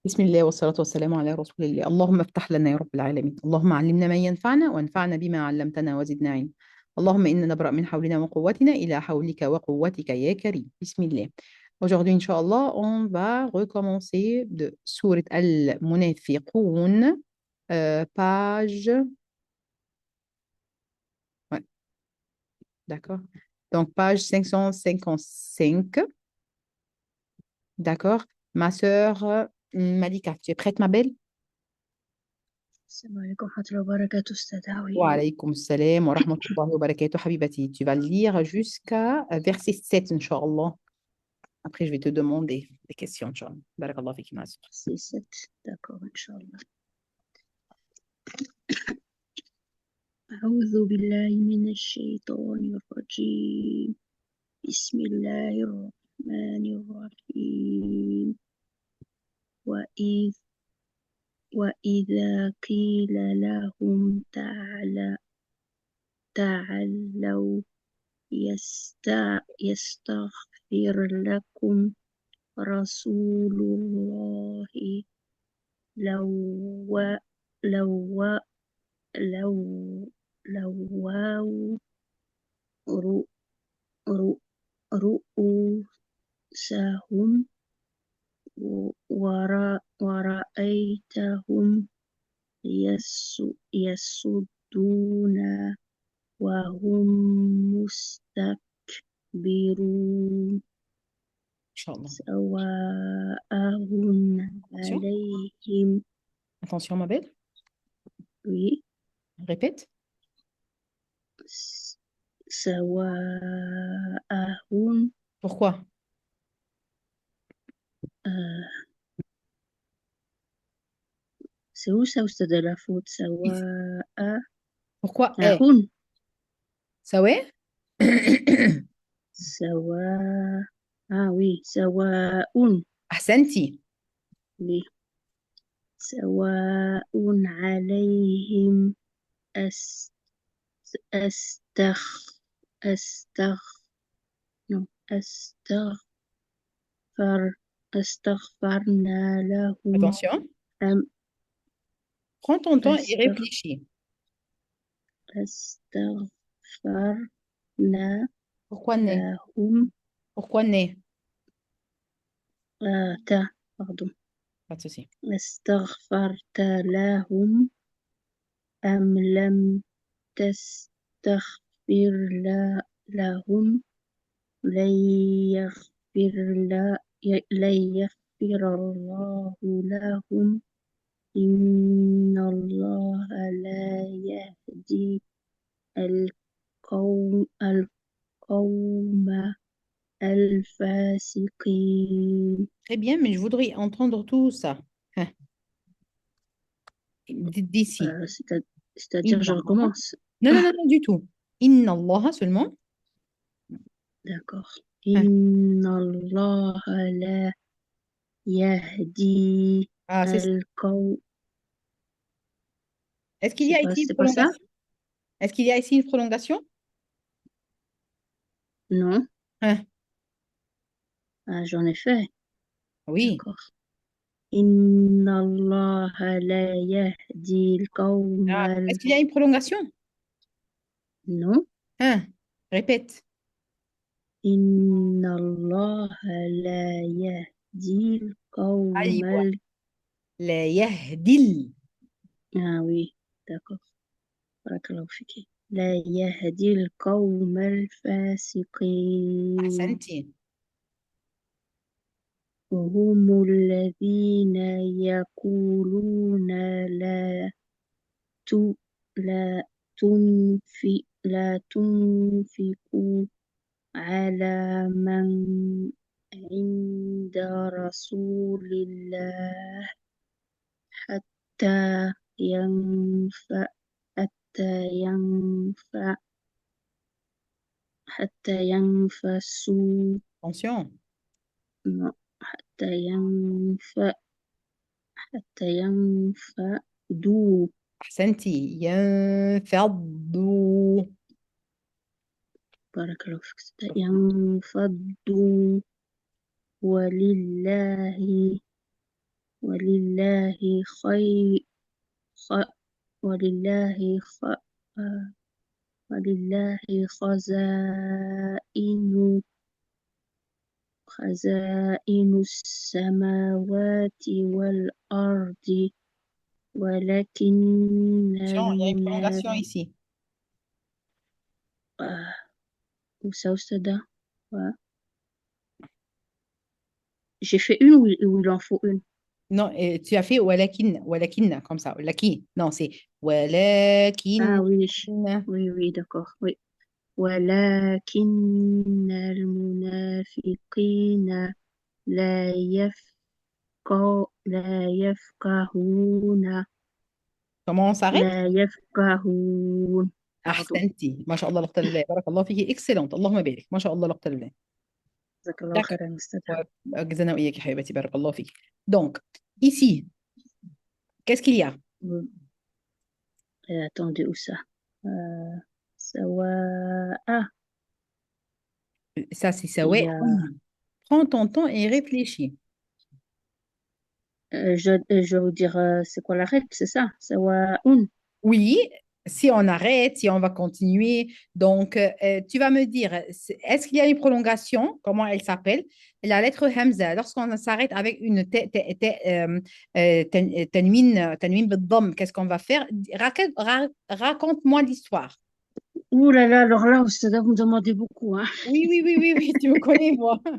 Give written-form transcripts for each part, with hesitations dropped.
بسم الله والصلاة والسلام على رسول الله. اللهم افتح لنا يا رب العالمين. اللهم علمنا ما ينفعنا وانفعنا بما علمتنا وزدنا علما. اللهم إنا نبرأ من حولنا وقوتنا إلى حولك وقوتك يا كريم. بسم الله. Aujourd'hui, Inch'Allah, on va recommencer de Sourate Al-Munafiqun, page... Ouais, d'accord. Donc, page 555. D'accord. Ma sœur Malika, tu es prête, ma belle? السلام عليكم ورحمة الله وبركاته أستاذ هاوي. Wa alaykoum salam wa rahmatullahi wa barakatuh, habibati. Tu vas lire jusqu'à verset 7, Inch'Allah. Après, je vais te demander des questions, Inch'Allah. Barakallah fik, ma sœur. سي ست داكور إن شاء الله. أعوذ بالله من الشيطان الرجيم. بسم الله الرحمن الرحيم. وإذ وإذا قيل لهم تعالوا يستغفر لكم رسول الله لو لو لو لووا رؤ- رؤ- رؤوسهم ورأيتهم يصدون وهم مستكبرون Inch'Allah. سواء Attention. عليهم. Attention, ma belle. Oui, Répète. سواء Pourquoi? c'est où ça أستاذ العفوت؟ Ici. سواء Pourquoi? Eh. هون. Ça ouais? سواء oui سواء. Ahsanti. oui. سواء عليهم أس أستغ أستغ no. أستغفر أستغفرنا لهم Attention. أم Prends ton temps et أستغ réfléchis. أستغفرنا Pourquoi né? لهم Pourquoi né? تا pardon. Pas de souci. استغفرت لهم أم لم تستغفر لهم لن يغفر الله لهم إن الله لا يهدي القوم الفاسقين. Très bien, mais je voudrais entendre tout ça. Hein, d'ici. C'est-à-dire je Inna Allah. recommence. Non, non, non, non, du tout. Inna Allah seulement. D'accord. Hein. إن الله لا يهدي Ah, c'est ça. القوم. Est-ce qu'il y a ici une C'est pas ça? prolongation? Est-ce qu'il y a ici une prolongation? Non. Hein? J'en ai fait. Oui. D'accord. إن الله لا يهدي القوم Ah, est-ce qu'il y a une prolongation? non. Hein? Répète. إن الله لا يهدي القوم أيوة. لا يهدي. oui, d'accord. بارك الله فيك. لا يهدي القوم الفاسقين. أحسنتي. هم الذين يقولون ت... لا تنفقوا على من عند رسول الله حتى ينفع حتى ينفع حتى ينفسوا. Attention. حتى ينفدوا. أحسنتي. ينفضوا. بارك الله فيك. حتى ينفضوا ولله ولله خير خ... ولله خ... آه، ولله خزائن السماوات والأرض ولكن Attention, il y a une prolongation ici. آه، où ça, Oustada? Ouais. J'ai fait une ou il en faut une? Non, tu as fait walakin, comme ça. Laki. Non, c'est Ah walakin. oui, oui, oui, d'accord, oui. ولكن المنافقين لا يفقهون Comment on s'arrête? لا يفقهون pardon. Ahsanti. Ma sha Allah, la qtala billah. Barakallah fihi. Excellente. Allahumma barik. Ma sha Allah, la qtala billah. جزاك الله D'accord. خيرا أستاذ. وجزانا وإياك يا حبيبتي. Barakallah fihi. Donc, ici, qu'est-ce qu'il y a? attendez où ça سواء Ça, c'est ça. il y Ouais. a Prends ton temps et réfléchis. je vais vous dire c'est quoi la règle, c'est ça? سواء Oui, si on arrête, si on va continuer. Donc, tu vas me dire, est-ce qu'il y a une prolongation? Comment elle s'appelle? La lettre Hamza, lorsqu'on s'arrête avec une tanwin بالضم, qu'est-ce qu'on va faire? Raconte-moi l'histoire. ouh là là, alors là Oustada, vous me demandez beaucoup, hein. Oui, oui, oui, oui, oui, tu me connais, moi. Oh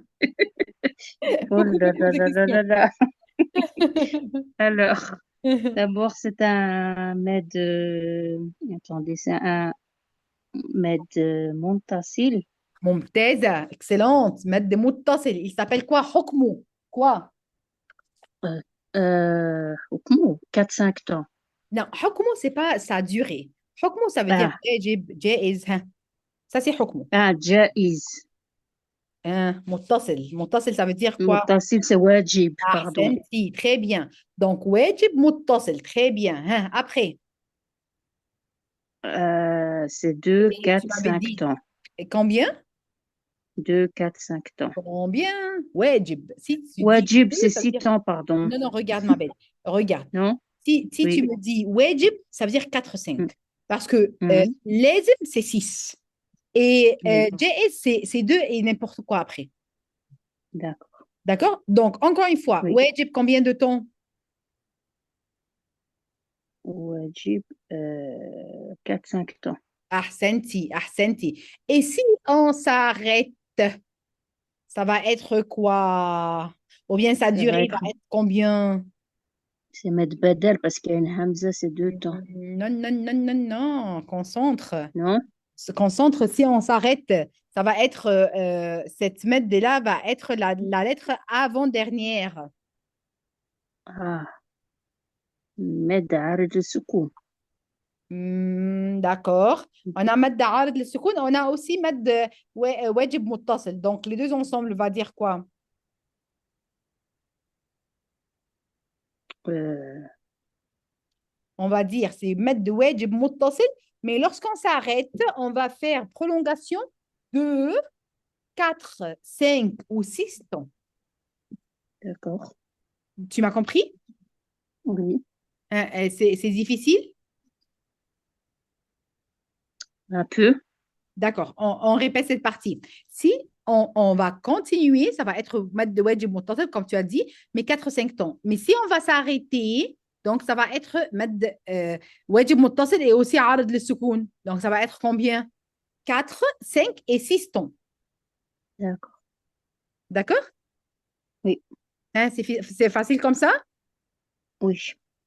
Beaucoup, là beaucoup là de là là là questions. là. Alors, d'abord, c'est un med. Attendez, c'est un med montasil. ممتازة, excellente. مد متصل, il s'appelle quoi? حكمه. Quoi? Euh, حكمه 4-5 temps. Non, حكمه, c'est pas sa durée. حكمه, ça veut dire Ah, واجب, جائز, hein. Ça, c'est حكمه. جائز. Hein, متصل. متصل, ça veut dire quoi? متصل, c'est wajib, pardon. أحسنتي, très bien. Donc, واجب متصل, très bien. Hein. Après, C'est 2, et tu 4, m'avais 5 dit temps. combien? 2, 4, 5 temps. Combien? واجب. Si tu dis Wajib, deux, c'est ça veut 6 dire... temps, pardon. Non, non, regarde, ma belle. Regarde. Non? Si tu Oui. me dis wajib, ça veut dire 4 Mm, 5. Parce que mm, lazim, c'est 6. Et oui, jaiz, c'est 2 et n'importe quoi après. d'accord. D'accord? Donc, encore une fois, Oui. wajib, combien de temps? Wajib, 4-5 temps. Ahsenti, ahsenti. Et si on s'arrête, ça va être quoi? Ou bien sa Ça va durée va être, être combien? c'est mettre badal parce qu'il y a une hamza, c'est 2 temps. Non, non, non, non, non. Concentre. Non? Se concentre. Si on s'arrête, ça va être, cette là va être la lettre avant-dernière. Ah, mettre عارض السكون. D'accord. On a مد عارض للسكون. On a aussi مد واجب متصل. Donc, les deux ensemble va dire quoi? Euh, On va dire c'est مد واجب متصل. Mais lorsqu'on s'arrête, on va faire prolongation de 4, 5 ou 6 temps. d'accord. Tu m'as compris? Oui. Hein, c'est difficile? Un peu. D'accord, on répète cette partie. Si on va continuer, ça va être مد واجب متصل, comme tu as dit, mais 4-5 temps. Mais si on va s'arrêter, donc ça va être مد واجب متصل et aussi عارض للسكون. Donc ça va être combien? 4, 5 et 6 temps. D'accord. D'accord? Oui. Hein, c'est facile comme ça? Oui.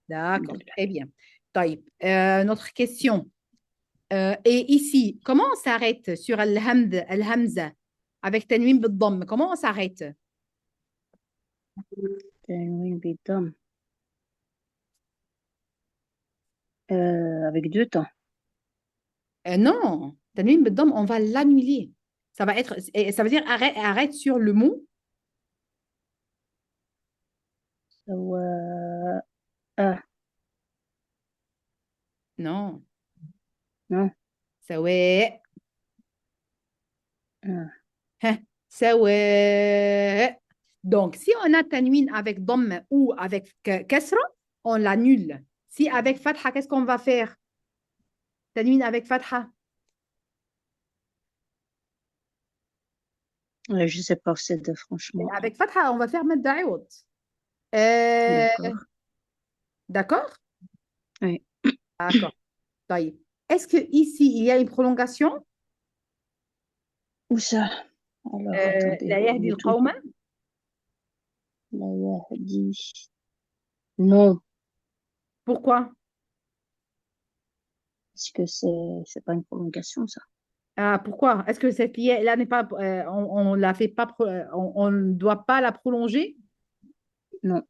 D'accord, Alhamdulillah. très bien. طيب, notre question. Et ici, comment on s'arrête sur al-hamza avec tanwin بالضم? Comment on s'arrête? تنوين بالضم. Avec 2 temps. Non, tanwin بالضم, on va l'annuler. Ça va être, ça veut dire arrête, arrête sur le mot. سواء. Non, Non. سواء. Ah. ها سواء. Donc, si on a tanwin avec dhamm ou avec kasra, on l'annule. Si avec fatha, qu'est-ce qu'on va faire? Tanwin avec fatha. Je sais pas c'est de franchement. Avec fatha, on va faire mad da'oud. Euh, D'accord. d'accord? Oui. D'accord. طيب. Est-ce que ici il y a une prolongation? Où ça? Alors, attendez, لا يهدي du tout. القوم. La Yahdi. Non, Pourquoi? parce que c'est pas une prolongation, ça. Ah, pourquoi? Est-ce que cette là n'est pas, on la fait pas, on ne doit pas la prolonger? Non,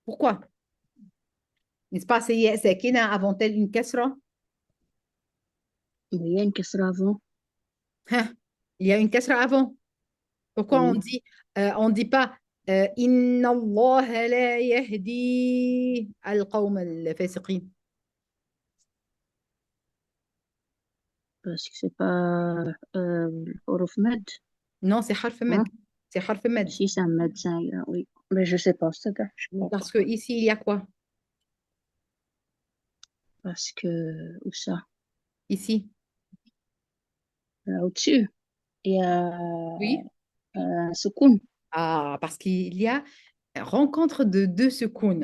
Pourquoi? N'est-ce pas? C'est Kina avant-elle une kasra? mais il y a une question avant. Hein? Il y a une kasra avant. Pourquoi Oui, on dit pas Inna Allah la yahdi al-qawm al-fasiqin. parce que c'est pas Horof Med, Non, c'est harf med. hein? C'est harf med. Si, c'est un médecin, oui. Mais je sais pas, c'est ça, je crois pas. Parce que ici, il y a quoi? Parce que, où ça? Ici. Là, au-dessus, il y a Oui. un soukoun. Ah, parce qu'il y a rencontre de deux secours.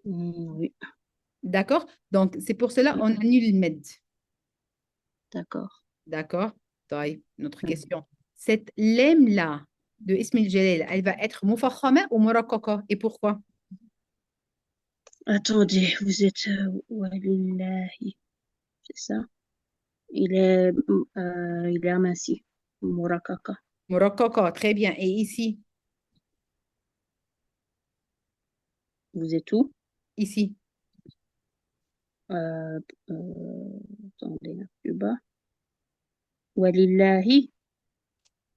Oui, D'accord? Donc, c'est pour cela oui, on annule le med. d'accord. D'accord? طيب, notre question. Cette lemme-là de Ismail Jalel, elle va être mufakhama ou murakkaka? Et pourquoi? Attendez, vous êtes Walillahi, c'est ça? Il est aminci. Murakaka. Murakkaka, très bien. Et ici? Vous êtes où? Ici? Euh, attendez, là, plus bas. Walillahi.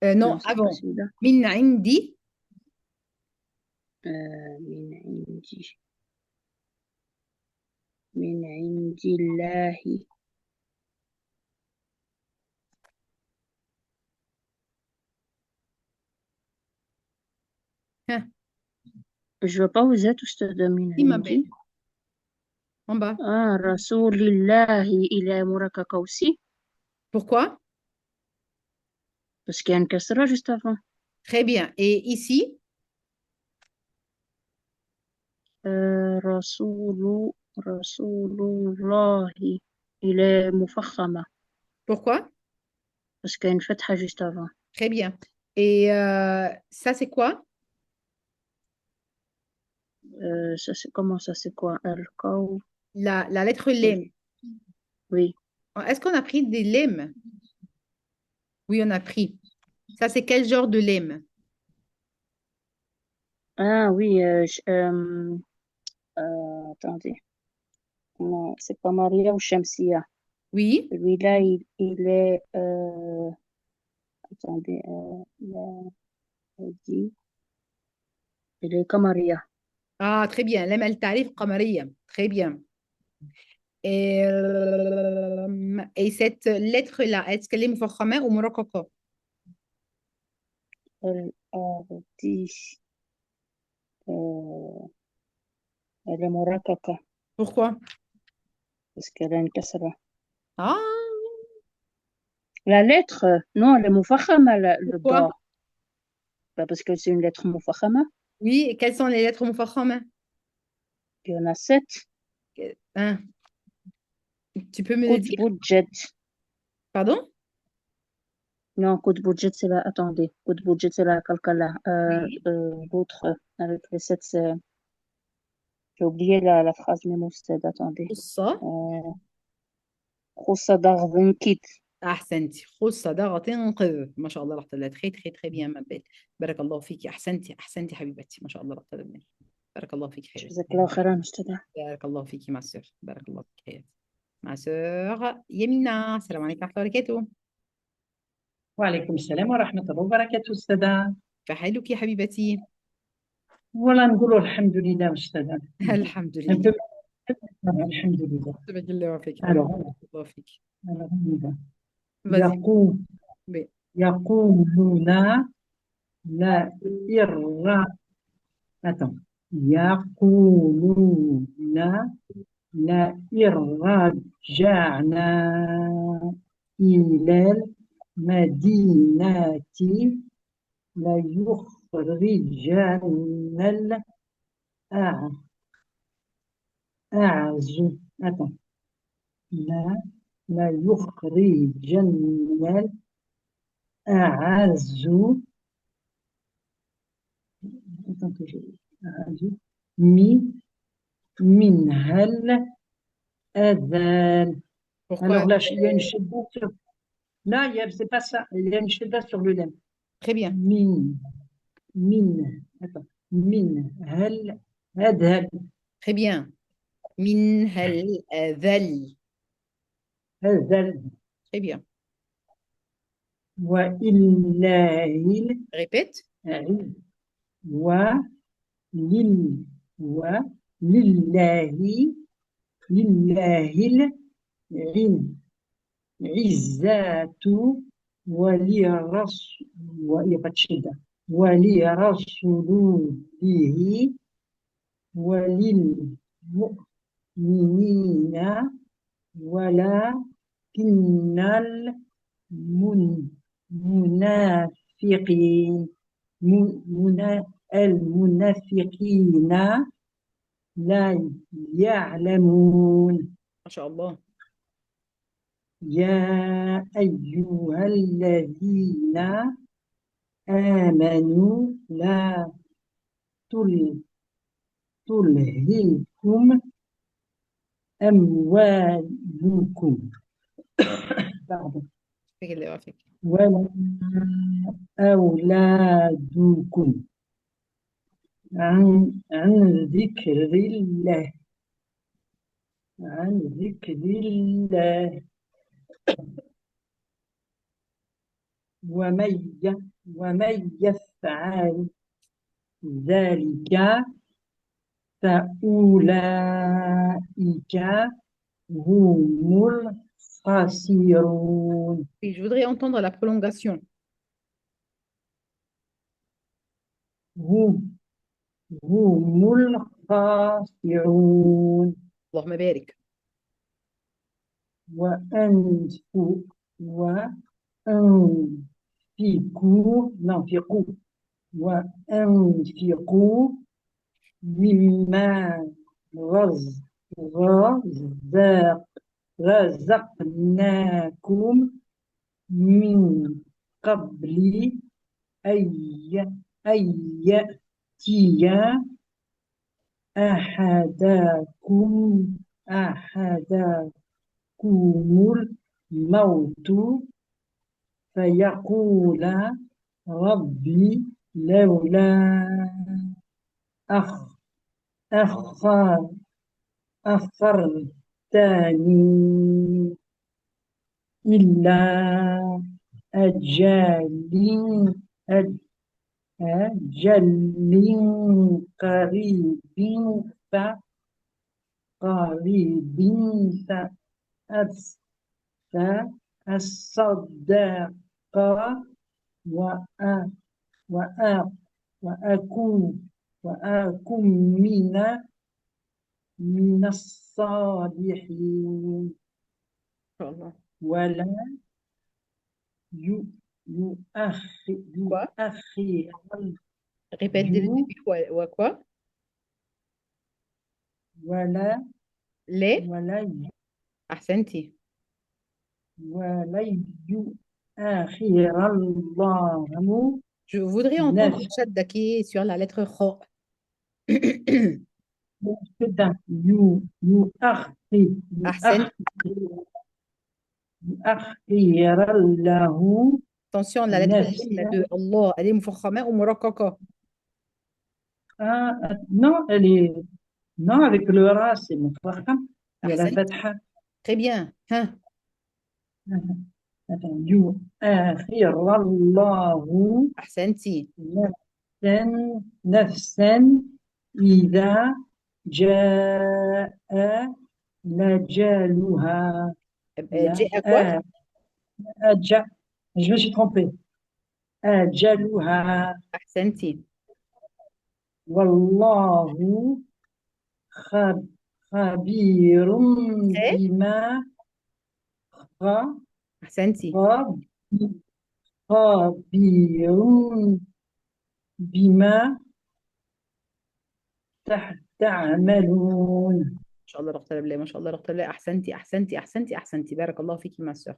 Non, Non, c'est pas avant. celui-là. Min indi. Min indi. Min indillahi. Hein, Je vois pas où vous êtes, où je te donne min ici, ma belle. indi. En bas. Ah, Rasulillahi, il est Murakaka aussi. Pourquoi? Parce qu'il y a une kasra juste avant. Très bien. Et ici? Rasulullahi, il est Mufakhama. Pourquoi? Parce qu'il y a une fatha juste avant. Très bien. Et ça, c'est quoi? Ça, c'est comment ça, c'est quoi? Al-Qaw. La lettre lemme. Oui. Est-ce qu'on a pris des lemmes? Oui, on a pris. Ça, c'est quel genre de lemme? Ah oui, attendez. Non, c'est pas Maria ou Shamsia. Oui. Celui-là, il est. Attendez, il a dit. Il est comme Maria. Ah, très bien. Lemme al-tarif qamariya. Très bien. Et cette lettre-là, est-ce qu'elle est mufakhama ou murakkaka? Elle a dit. euh, elle est Murakaka. Pourquoi? Parce qu'elle a une kasra. Ah, La lettre, non, elle est Mufakhama, le pourquoi? bas. Bah, parce que c'est une lettre Mufakhama. Oui, et quelles sont les lettres mufakhama? Il y en a 7. Hein, tu peux me le dire? Budget. Pardon? Non, budget, c'est la. Attendez. Budget, c'est la Kalkala. Oui. L'autre, avec les 7, c'est. J'ai oublié la phrase mémo, c'est. Attendez. خصة. Khusa Darvinkit. أحسنتي خصة ضغط انقذ ما شاء الله رحت لها تخي تخي تخي بيان ما بيت بارك الله فيكي أحسنتي أحسنتي حبيبتي ما شاء الله رحت لها بارك الله فيك خير Jazakallah khairan, Ustada. بارك الله فيكي مع سور بارك الله فيك خير مع سور يمينة السلام عليكم ورحمة الله وبركاته وعليكم السلام ورحمة الله وبركاته أستاذة. فحالك يا حبيبتي ولا نقولوا الحمد لله أستاذة. الحمد Un لله peu الحمد لله. تبارك الله فيك بارك Alors, الله فيك on y va. vas-y يقول mais يقولون لا إر attends يقولون لئن رجعنا إلى المدينة ليخرجن الأعز attends لا ليخرجن الأعز attends que أعز منها الأذان. Pourquoi? Alors là, il y a une shidda sur... Là, c'est pas ça. Il y a une shidda sur le lemme. Très bien. Attends. Min, هل, Très bien. من الأذل. هذل, Très bien. وإله, Répète. ولله, لله العزة ولرسول ولرسوله وللمؤمنين ولكن المنافقين المنافقين لا يعلمون. ما شاء الله. يا أيها الذين آمنوا لا تلهكم أموالكم فكر اللي وافق. ولا أولادكم عن ذكر الله ومن يفعل ذلك فأولئك هم الخاسرون. Et je voudrais entendre la prolongation. هم الخاسرون. اللهم بارك. وأنفقوا وأنفقوا مما رزقناكم من قبل أن يأتي أحدكم الموت فيقول ربي لولا أخرتني إلى أجل قريب فأصدق وأكون من الصالحين. إن شاء الله. ولا Quoi? يؤخر Répète dès le début. Quoi? ولا Les. ولا أحسنتي. يؤخر الله Je voudrais entendre نفسا le shadda qui est sur la lettre Kha. أحسنت. يؤخر له Attention, la lettre نفسا. L de Allah, elle est mufkhama ou murakaka? Non, non, avec le ra, c'est mufkham. Il y a la أحسنت. fatha. Très bien. Hein? Attends, يؤخر الله أحسنتي. نفسا إذا جاء أجلها. J'ai à quoi? Je me suis trompée. أجلها أحسنتي. والله خب- خبير إيه؟ بما خ- أحسنتي. خب- خبير بما تعملون. ما شاء الله لا قوة إلا بالله، ما شاء الله لا قوة إلا بالله. أحسنتي أحسنتي أحسنتي أحسنتي، بارك الله فيكي ما سœur.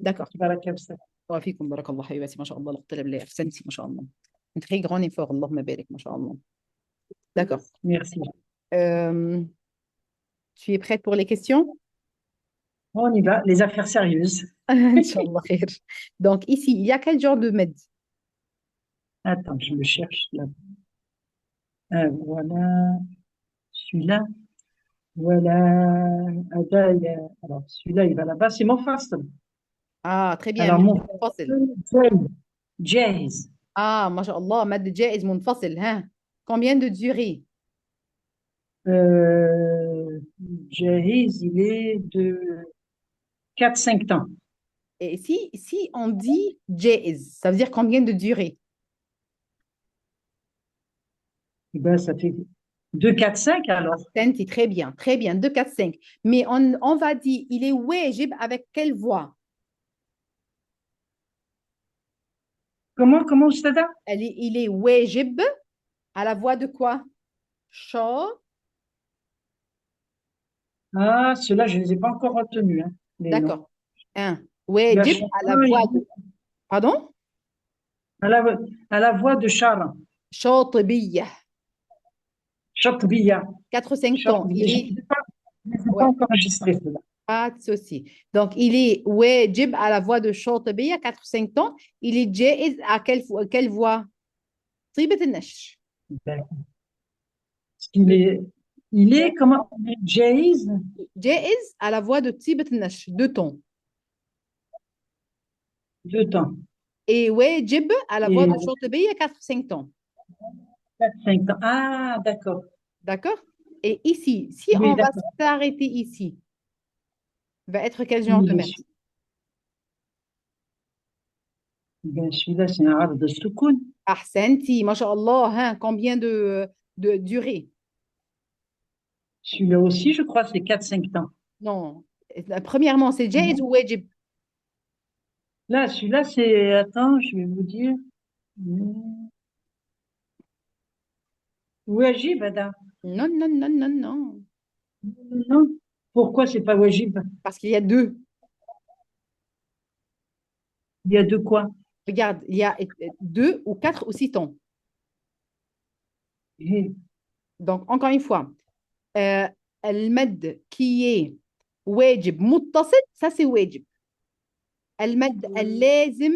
D'accord. بارك الله. وفيكم بارك الله حبيبتي، ما شاء الله لا قوة إلا بالله. أحسنتي ما شاء الله. Un très grand effort, اللهم بارك ما شاء الله. D'accord. Merci. Tu es prête pour les questions? On y va, les affaires sérieuses. Inch'Allah khair. Donc ici, il y a quel genre de med? Attends, je le cherche là. Voilà, celui-là. Voilà. Alors, celui-là, il va là-bas. C'est mon face. Ah, très bien. Alors, مد mon منفصل. جاهز. Ah, ما شاء الله، مد جائز منفصل. ها. Combien de durée? جاهز, il est de 4-5 temps. Et si on dit jaiz, ça veut dire combien de durée? Eh ben, ça fait 2, 4, 5 alors. Tenti, très bien, très bien. 2, 4, 5. Mais on va dire, il est wajib avec quelle voix? Comment, Oustada? Il est wajib à la voix de quoi? Cha. Ah, ceux-là, je ne les ai pas encore retenus, hein, les noms. D'accord. Un. Il y a Wajib à la voix de. Pardon? à la voix de Chara. Chatibiyah. Chatbiya. 4-5 temps. Il Je est. ne les ai pas Ouais, encore enregistrés, ceux-là. pas de souci. Donc, il est wajib à la voix de Chatibiyah, 4-5 temps. Il est jaiz à quelle voix? طيبة النشر. D'accord. Il est comment? Jaiz, جائز à la voix de طيبة النشر, 2 tons. 2 temps. Et wajib à la voix Et de Chatibiyah, 4-5 temps. 4, 5 temps. Ah, d'accord. D'accord? Et ici, si Oui, on va d'accord. s'arrêter ici, va être quel genre de maître? Ben, celui-là, c'est un arbre de soukoun. Ahsenti, mashallah, hein, combien de durée? Celui-là aussi, je crois, c'est 4, 5 temps. Non. Premièrement, c'est jaiz ou wajib? Là, celui-là, c'est. Attends, je vais vous dire. Wajib, Adam. Non, non, non, non, non. Non. Pourquoi c'est pas wajib? Parce qu'il y a 2. Il y a de quoi? Regarde, il y a 2 ou 4 ou 6 temps. Eh, Donc, encore une fois, المد qui est wajib متصل, ça c'est wajib. المد اللازم,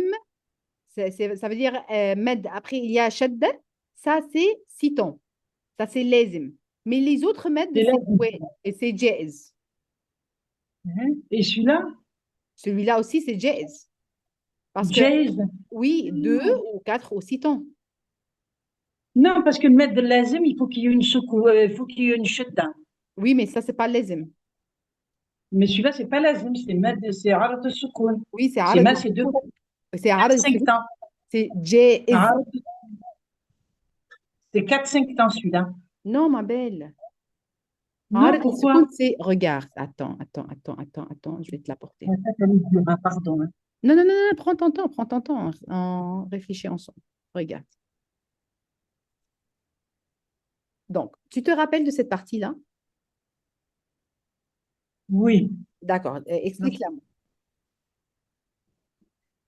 ça veut dire med, après il y a shadda, ça c'est 6 temps. Ça c'est lazim. Mais les autres med, C'est c'est lazim. ouais, et c'est jaiz. Et celui-là? Celui-là aussi c'est jaiz. Parce que, Jaiz? oui, 2 ou 4 ou 6 temps. Non, parce que le maître de l'azim, il faut qu'il y ait une soukou, il faut qu'il y ait une shadda. Oui, mais ça c'est pas lazim. Mais celui-là, c'est pas l'azim, c'est arat de soukoun. Oui, c'est C'est arad. ma, c'est 2, C'est 4, arad, 5 temps. c'est jaiz. C'est 4, 5 temps, celui-là. Non, ma belle. Non, Arad pourquoi? al-sukun, c'est, regarde, attends, je vais te l'apporter. Ah, ça, ça me dure, hein, pardon. Hein. Non, non, non, non, prends ton temps, on réfléchit ensemble. Regarde. Donc, tu te rappelles de cette partie-là? Oui. D'accord, explique-la.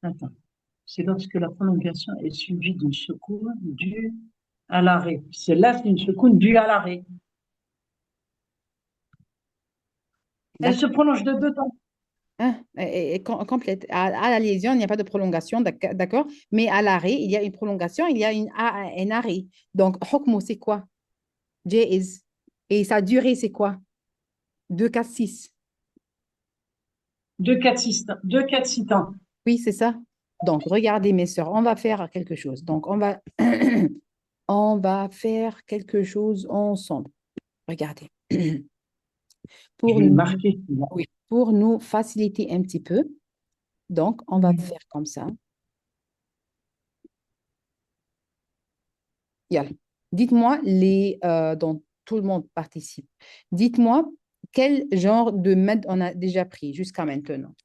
Attends. C'est lorsque la prolongation est suivie d'une secours due à l'arrêt. Celle-là, c'est une secours due à l'arrêt. Elle se prolonge de 2 temps. Hein, complète. À la lésion, il n'y a pas de prolongation, d'accord? Mais à l'arrêt, il y a une prolongation, il y a un arrêt. Donc, hukmu, c'est quoi? Jaiz. Et sa durée, c'est quoi? 2, 4, 6. 2, 4, 6 temps. 2, 4, 6 temps. Oui, c'est ça. Donc, regardez, mes sœurs, on va faire quelque chose. Donc, on va, on va faire quelque chose ensemble. Regardez. Je Pour vais le nous, marquer. oui, pour nous faciliter un petit peu. Donc, on va faire comme ça. Yalla. Dites-moi dont tout le monde participe. Dites-moi quel genre de med on a déjà pris jusqu'à maintenant.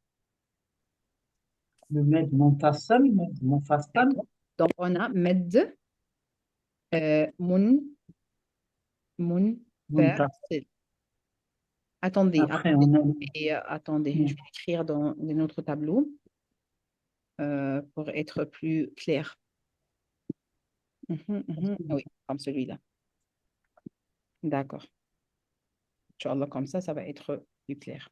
Le med montasol, med monfasol, D'accord. Donc, on a med, mun, montas. fasil. Attendez, Après, on a attendez, je vais écrire dans notre tableau pour être plus clair. Oui, comme celui-là. D'accord. Inch'Allah, comme ça va être plus clair.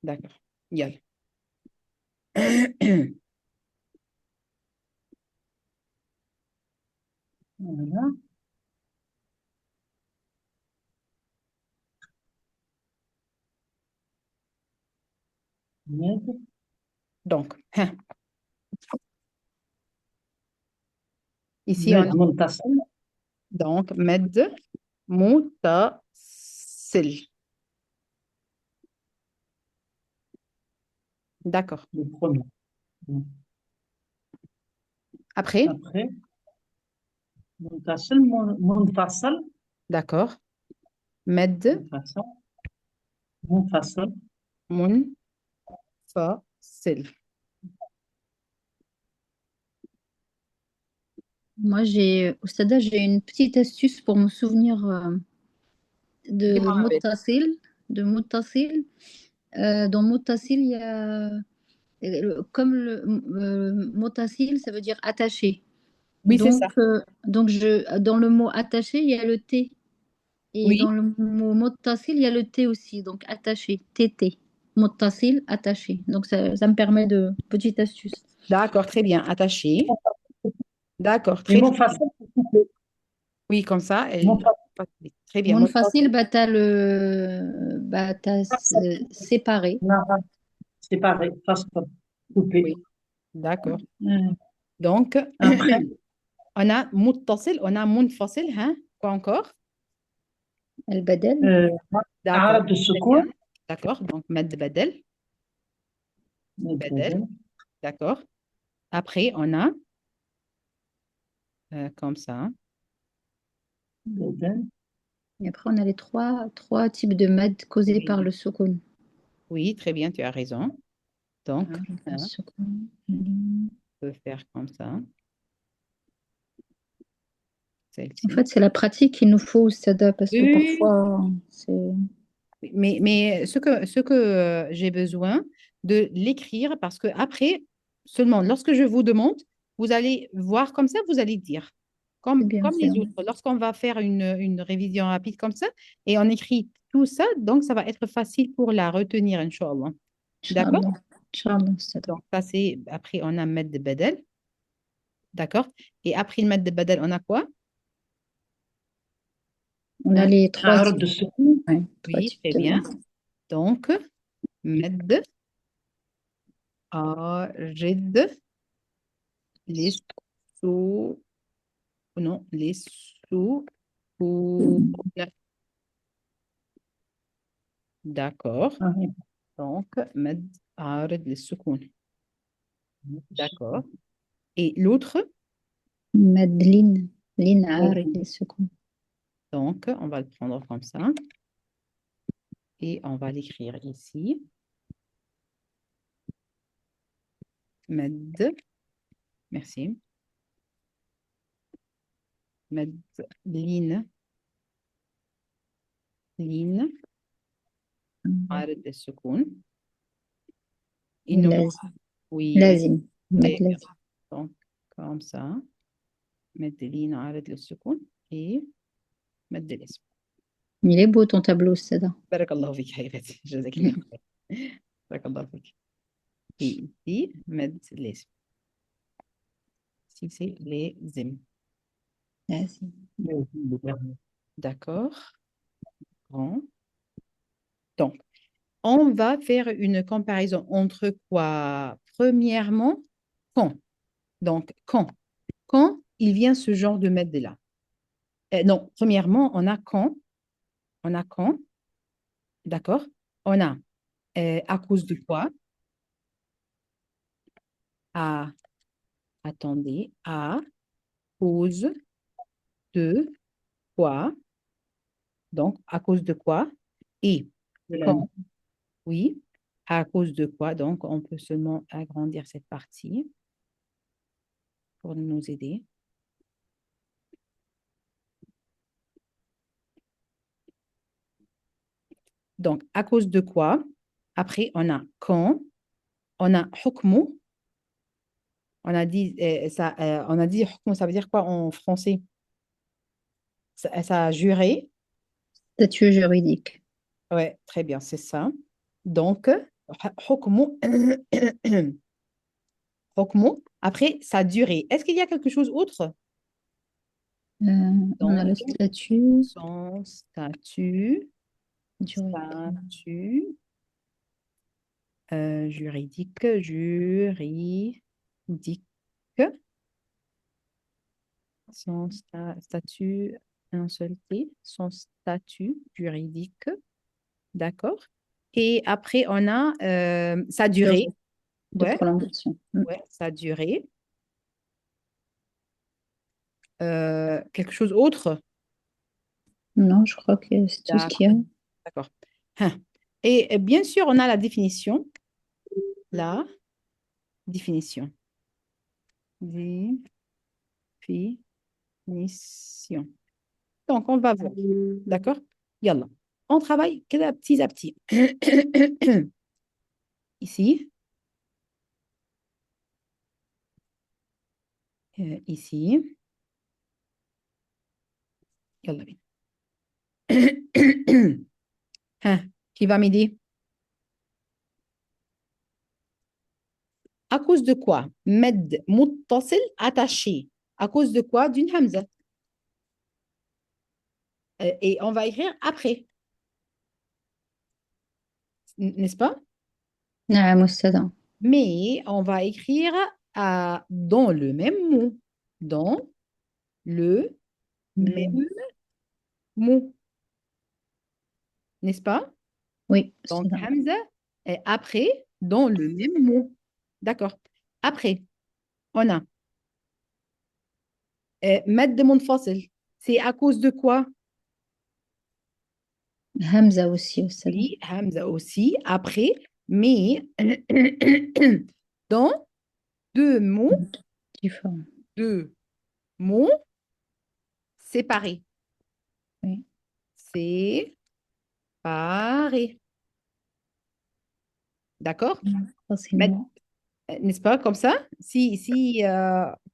D'accord. Yalla. voilà. Med, Donc, ici, on med a montasol, donc med, mutasil. D'accord. le premier. Après, Après, montasol, monfasol, d'accord. Med, monfasol, monfasol. munfasil. Moi, Oustada, j'ai une petite astuce pour me souvenir de Dis-moi, ma belle. Muttasil. De Muttasil. Dans Muttasil, il y a, comme le Muttasil, ça veut dire attaché. Oui, c'est ça. Donc dans le mot attaché, il y a le T. Et Oui, dans le mot Muttasil, il y a le T aussi. Donc attaché, TT. Muttasil, attaché. Donc ça me permet de petite astuce. d'accord, très bien. Attaché. D'accord, Et très bien. monfasol, c'est coupé. Oui, comme ça. Monfasol, Très bien. Munfasil, bah, t'as séparé. séparé, fasol, coupé. Oui, d'accord. Euh, Donc, Après, on a muttasil, on a munfasil, hein? Quoi encore? البدل. euh, D'accord. عرض de Très bien. secours, D'accord. Donc, mad badel, badel. D'accord. Après, on a comme ça. Et après, on a les trois types de mad causés par Oui. le soukoun. Oui, très bien, tu as raison. Donc, Le hein, soukoun. on peut faire comme ça. En Celle-ci. fait, c'est la pratique qu'il nous faut, Sada, parce que Oui, parfois, c'est... oui, mais ce que j'ai besoin de l'écrire parce que après, seulement lorsque je vous demande, vous allez voir comme ça, vous allez dire. C'est Comme, bien, comme c'est les bien. autres. Lorsqu'on va faire une révision rapide comme ça et on écrit tout ça, donc ça va être facile pour la retenir, Inch'Allah. D'accord? Inch'Allah. Inch'Allah, Sada. Donc, ça, c'est après, on a Med de Badel. D'accord? Et après le Med de Badel, on a quoi? On a Hein? les trois عرض types, de secours, ouais, trois Oui, types très de bien. mad. Donc, Med, Rid, les sous, non, les sous, d'accord. Donc, Med, Rid, les sukun. D'accord. Et l'autre, Madeline, Linar et les soukoun. donc, on va le prendre comme ça et on va l'écrire ici. Med, merci. Madeline, Line, عارض السكون. Il nous manque, لازم oui, لازم مد très bien. لازم. Donc, comme ça, Madeline عارض للسكون et مد الاسم. Il est beau ton tableau, Sada. بارك الله فيك حبيبتي جزاك الله خير. بارك الله فيك. Et ici, مد الاسم. Ici, c'est les zim. لازم. D'accord. Bon. Donc, on va faire une comparaison entre quoi? Premièrement, quand. Donc, quand. Quand il vient ce genre de med-là. Non, premièrement, on a quand. On a quand. D'accord? On a à cause de quoi? À Attendez. À cause de quoi? Donc, à cause de quoi? Et de la quand? Oui. À cause de quoi? Donc, on peut seulement agrandir cette partie pour nous aider. Donc, à cause de quoi? Après, on a quand, on a hukmu, on a dit hukmu, ça veut dire quoi en français? Ça a juré. Statut juridique. Ouais, très bien, c'est ça. Donc, hukmu, hukmu. Après, ça a duré. Est-ce qu'il y a quelque chose d'autre? On a Donc, le statut son statut, juridique. statut juridique, son statut, un seul T, son statut juridique, d'accord. Et après, on a sa durée, Durée de ouais, prolongation. ouais, sa durée. Quelque chose autre, Non, je crois que c'est tout ce qu'il y a. d'accord. Hein. Et bien sûr, on a la définition, la définition, définition. Donc, on va voir, d'accord. Yallah. On travaille petit à petit. Ici, ici. Yallah bin. Hein, qui va m'aider? À cause de quoi? Med muttasil attaché. À cause de quoi? D'une hamza. Et on va écrire après, n'est-ce pas? نعم أستاذة. Mais on va écrire dans le même mot. Dans le même mot, n'est-ce pas? Oui Donc, أستاذة. hamza est après dans le même mot. D'accord. Après, on a مد منفصل. C'est à cause de quoi? همزة aussi أستاذة. Oui, hamza aussi, après, mais dans deux mots, Différent. deux mots séparés. Oui. Séparés. D'accord? Mais, facilement. n'est-ce pas comme ça? Si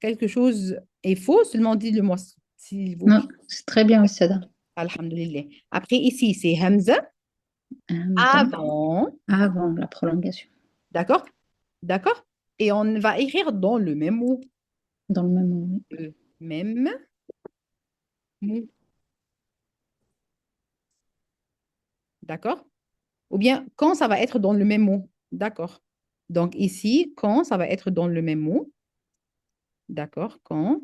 quelque chose est faux, seulement dites-le-moi, s'il vous Non, plaît. c'est très bien أستاذة. Alhamdulillah. Après, ici, c'est hamza همزة avant. avant la prolongation. D'accord? D'accord? Et on va écrire dans le même mot. Dans le même mot, oui. Le même mot. D'accord? Ou bien quand ça va être dans le même mot. D'accord. Donc ici, quand ça va être dans le même mot. D'accord. Quand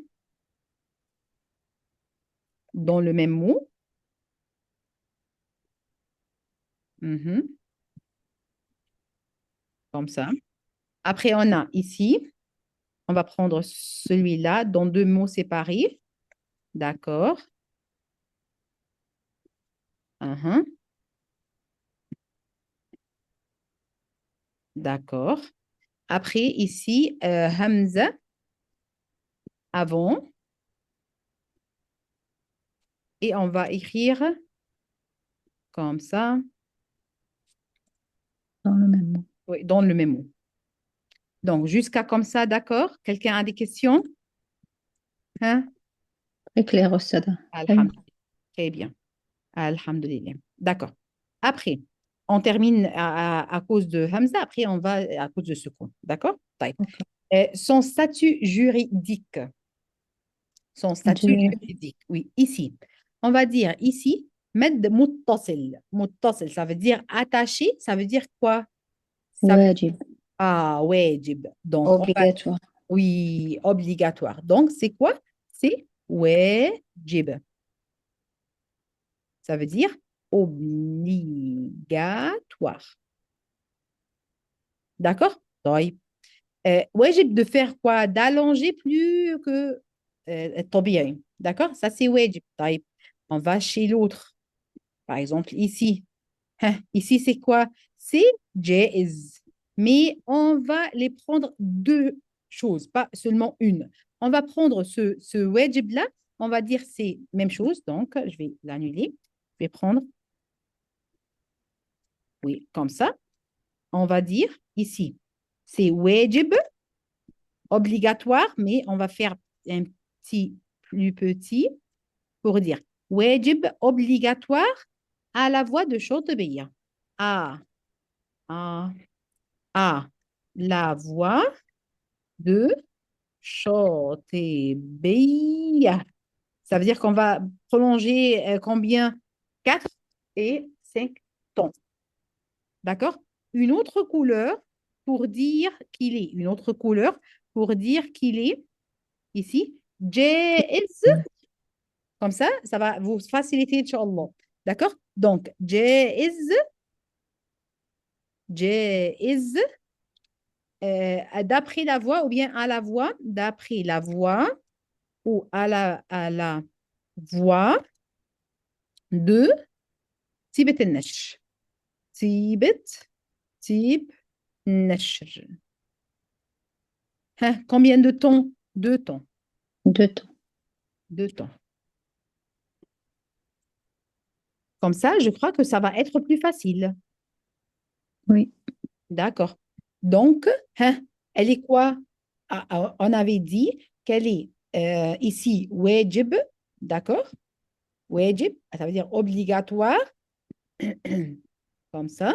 dans le même mot. Mhm. Comme ça. Après, on a ici, on va prendre celui-là dans deux mots séparés. D'accord. Mhm. D'accord. Après, ici, Hamza avant. Et on va écrire comme ça. Dans le même mot. Oui, dans le même mot. Donc, jusqu'à comme ça, d'accord? Quelqu'un a des questions? Hein? Très clair أستاذة. Très bien. Alhamdulillah. Très bien. Alhamdulillah. D'accord. Après, on termine à cause de Hamza. Après, on va à cause de Sukun. D'accord? Taïb. Ok. Son statut juridique. Son statut Je- juridique. Oui, ici. On va dire ici, med muttasil. Muttasil, ça veut dire attaché. Ça veut dire quoi? Ça veut واجب. wajib. Donc, Obligatoire. oui, obligatoire. Donc, c'est quoi? C'est wajib. Ça veut dire obligatoire. D'accord? طيب. wajib de faire quoi? D'allonger plus que الطبيعي. D'accord? Ça, c'est wajib. طيب. On va chez l'autre. Par exemple, ici. Hein, ici, c'est quoi? C'est jaiz. Mais on va les prendre deux choses, pas seulement une. On va prendre ce wajib-là. On va dire c'est même chose. Donc, je vais l'annuler. Je vais prendre, oui, comme ça. On va dire ici, c'est wajib obligatoire, mais on va faire un petit plus petit pour dire wajib obligatoire à la voix de shortbiya. À, à, à la voix de shortbiya. Ça veut dire qu'on va prolonger combien? 4 et 5 tons. D'accord? Une autre couleur pour dire qu'il est. Une autre couleur pour dire qu'il est ici. Jaiz. Comme ça va vous faciliter, Inch'Allah. D'accord? Donc, jaiz, jaiz, d'après la voix ou bien à la voix, d'après la voix ou à la voix de Tibet el-Nashr. Tibet, Tib, Nashr. Hein, combien de temps? Deux temps. 2 temps. Deux temps. Comme ça, je crois que ça va être plus facile. Oui. D'accord. Donc, hein, elle est quoi? On avait dit qu'elle est ici wajib, d'accord? Wajib, ça veut dire obligatoire. Comme ça.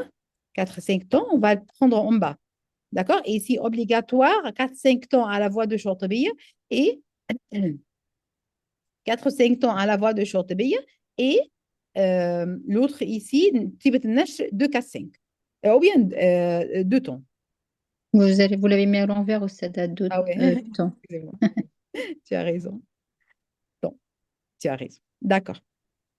4-5 temps, on va le prendre en bas. D'accord? Et ici, obligatoire, 4-5 temps à la voix de shortbiya et 4-5 temps à la voix de shortbiya et l'autre ici, Tibet Nash, 2-4-5. Ou bien 2 temps. Vous l'avez mis à l'envers au stade à 2 Ah ouais, temps. excusez-moi. Tu as raison. Donc, tu as raison. D'accord.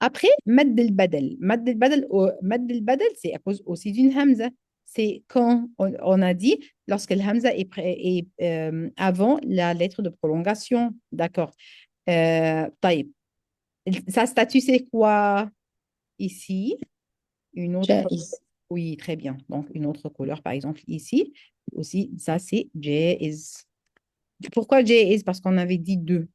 Après, mad el-badal. Mad el-badal, c'est à cause aussi d'une hamza. C'est quand on a dit, lorsque le hamza est avant la lettre de prolongation. D'accord. طيب. Sa statut, c'est quoi ici? Une autre. Jaiz. Oui, très bien. Donc, une autre couleur, par exemple, ici. Aussi, ça, c'est jaiz. Pourquoi jaiz? Parce qu'on avait dit deux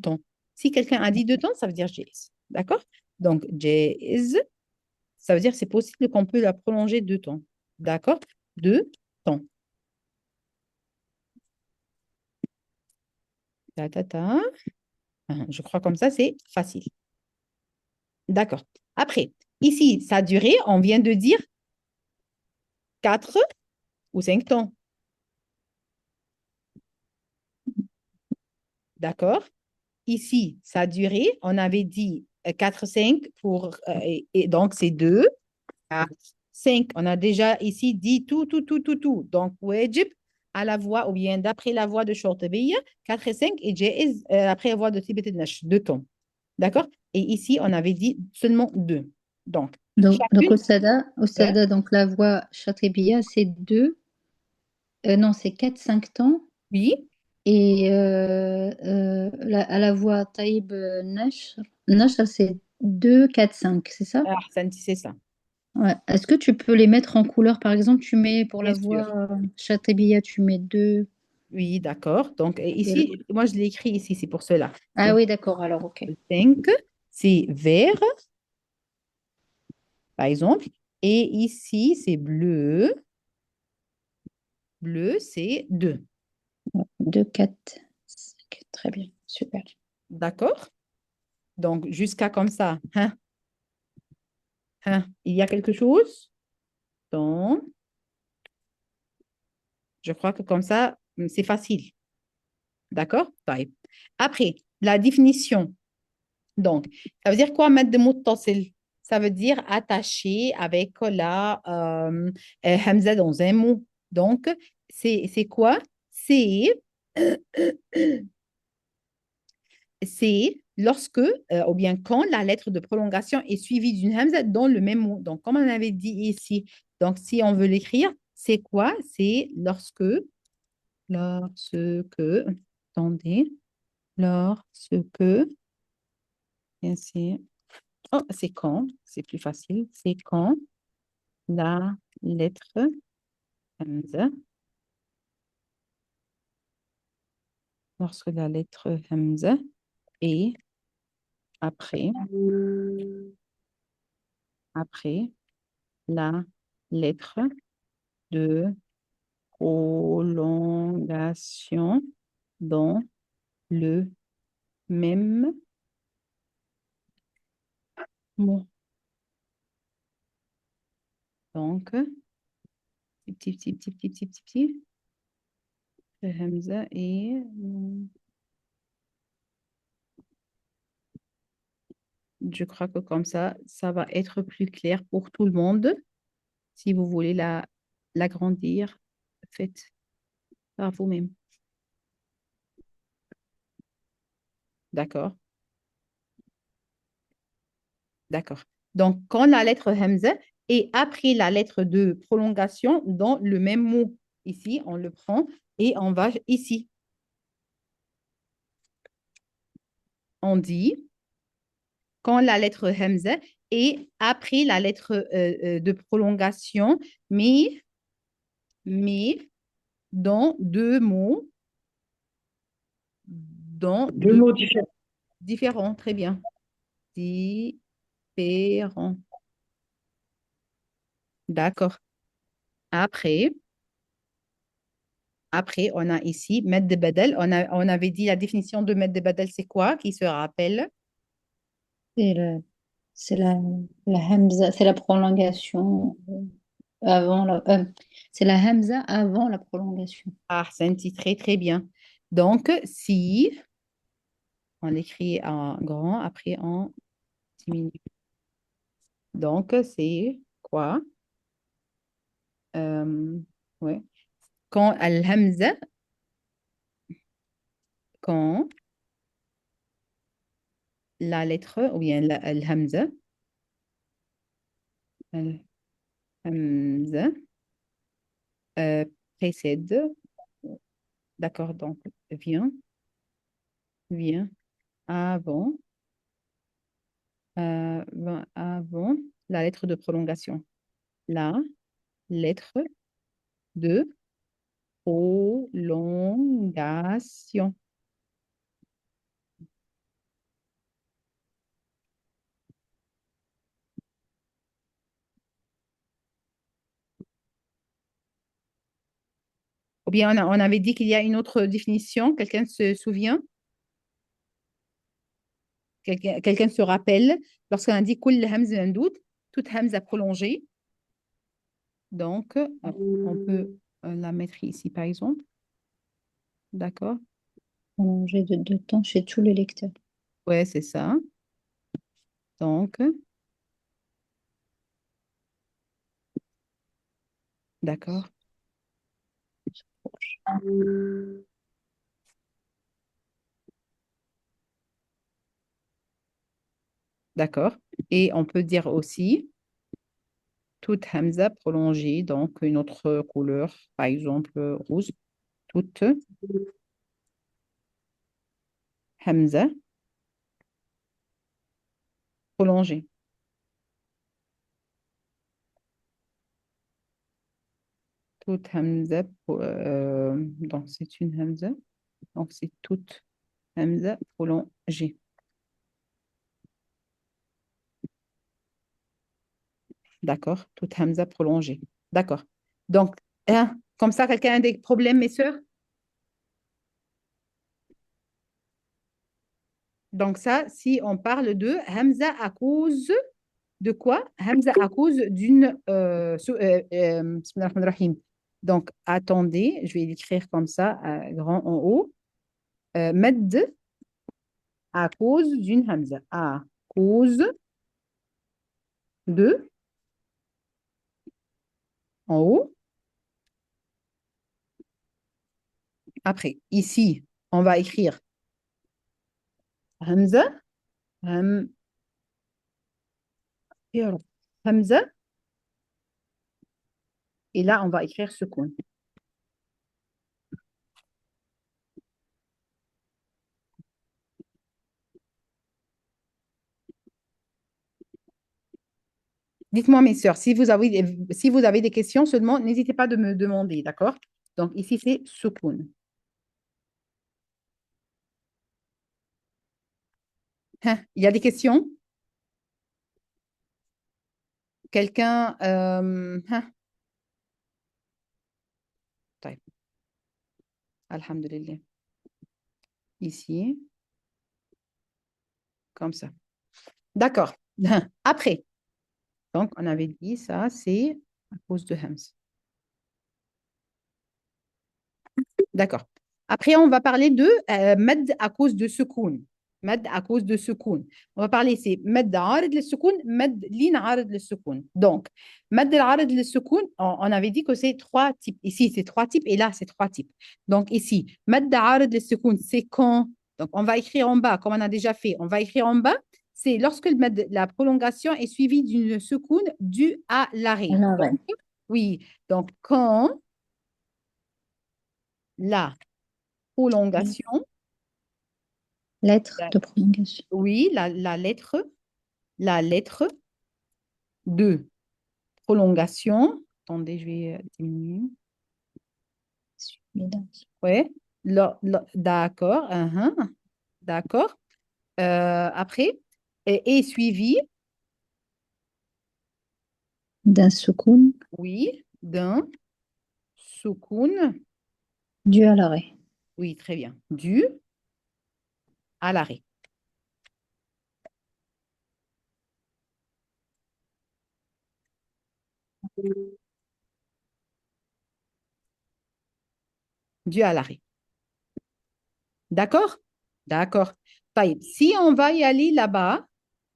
temps. Si quelqu'un a dit deux temps, ça veut dire jaiz. D'accord? Donc, jaiz, ça veut dire que c'est possible qu'on peut la prolonger deux temps. D'accord? Deux temps. Ta, ta, ta. Je crois comme ça, c'est facile. D'accord. Après, ici, sa durée, on vient de dire 4 ou 5 temps. D'accord? Ici, sa durée, on avait dit 4, 5 pour, et donc c'est 2. 5, on a déjà ici dit tout. Donc, wajib à la voix ou bien d'après la voix de shortbiya, 4 et 5 et jaiz après la voix de Tibet el-Nash, 2 tons. D'accord? Et ici, on avait dit seulement 2. Donc, Donc chacune. au sada, donc la voix Chatribiya, c'est 2. Non, c'est 4-5 temps. Oui, Et à la voix Taïb Nashr, Nashr, c'est 2-4-5, c'est ça? Santi, c'est ça. Ouais. Est-ce que tu peux les mettre en couleur? Par exemple, tu mets pour Bien la sûr. voix Chatribiya, tu mets 2. Oui, d'accord. Donc, ici, moi, je l'ai écrit ici, c'est pour cela. Ah oui, d'accord, alors ok. 5, c'est vert, par exemple. Et ici, c'est bleu. Bleu, c'est 2. 2, 4, 5. Très bien, super. D'accord? Donc, jusqu'à comme ça. Hein? Hein? Il y a quelque chose? Donc, je crois que comme ça, c'est facile. D'accord? طيب. Après, la définition. Donc, ça veut dire quoi, mettre de muttasil? Ça veut dire attaché avec la hamza dans un mot. Donc, c'est quoi? C'est lorsque, ou bien quand la lettre de prolongation est suivie d'une hamza dans le même mot. Donc, comme on avait dit ici, donc si on veut l'écrire, c'est quoi? C'est lorsque lorsque, attendez, lorsque, bien c'est, oh, c'est quand, c'est plus facile, c'est quand la lettre Hamza, lorsque la lettre Hamza est après, après la lettre de prolongation dans le même mot. Donc, petit. Le Hamza et je crois que comme ça va être plus clair pour tout le monde. Si vous voulez l'agrandir, faites par vous-même. D'accord? D'accord. Donc, quand la lettre Hamza est après la lettre de prolongation dans le même mot. Ici, on le prend et on va ici. On dit, quand la lettre Hamza est après la lettre de prolongation, mais dans deux mots, dans Deux deux mots différents. différents, très bien. Différents. D'accord. Après, on a ici Med de Badal. On avait dit la définition de Med de Badal, c'est quoi? Qui se rappelle? C'est c'est la hamza, c'est la prolongation avant c'est la hamza avant la prolongation. Ah, c'est un titre très, très bien. Donc, si, on l'écrit en grand, après en diminue. Donc, c'est quoi? Ouais. Quand Al-Hamza, quand la lettre, ou bien Al-Hamza, Al-Hamza euh, précède, d'accord, donc vient avant, avant la lettre de prolongation. La lettre de prolongation. Ou bien on avait dit qu'il y a une autre définition. Quelqu'un se souvient? Quelqu'un se rappelle? Lorsqu'on dit كل همز ممدود, toute hamza prolongée. Donc, on peut la mettre ici, par exemple. D'accord? Prolongée de 2 temps chez tous les lecteurs. Ouais, c'est ça. Donc, d'accord. D'accord. Et on peut dire aussi toute hamza prolongée, donc une autre couleur, par exemple rouge. Toute hamza prolongée. Toute hamza, donc c'est une hamza. Donc c'est toute hamza prolongée. D'accord? Toute hamza prolongée. D'accord. Donc, comme ça, quelqu'un a des problèmes, mes sœurs? Donc ça, si on parle de hamza à cause de quoi? Hamza à cause d'une... bismillah ar-Rahman ar-Rahim. Donc, attendez, je vais l'écrire comme ça, grand en haut. Med à cause d'une hamza. À cause de, en haut. Après, ici, on va écrire hamza. Ham, hamza. Et là, on va écrire secoun. Dites-moi, mes sœurs, si vous avez des questions seulement, n'hésitez pas de me demander, d'accord? Donc, ici, c'est soukoun. Hein, il y a des questions? Quelqu'un hein? طيب. Alhamdulillah. Ici, comme ça. D'accord. Après, donc, on avait dit ça, c'est à cause de Hams. D'accord. Après, on va parler de mad à cause de sekoun. Mad à cause de sekoun. On va parler, c'est mad arid le sekoun, mad lin arid le sekoun. Donc, mad arid le sekoun, on avait dit que c'est trois types. Ici, c'est trois types et là, c'est trois types. Donc, ici, mad arid le sekoun, c'est quand? Donc, on va écrire en bas, comme on a déjà fait. On va écrire en bas, c'est lorsque la prolongation est suivie d'une sekoun due à l'arrêt. À l'arrêt. Donc, oui. Donc, quand la prolongation, Lettre de prolongation. oui, la lettre de prolongation. Attendez, je vais diminuer. Les dates. Ouais, d'accord, d'accord. Après, est suivi, D'un soukoun oui, d'un soukoun. dû à l'arrêt. Oui, très bien. Dû à l'arrêt. Dû à l'arrêt. D'accord? D'accord. Taïb. Si on va y aller là-bas,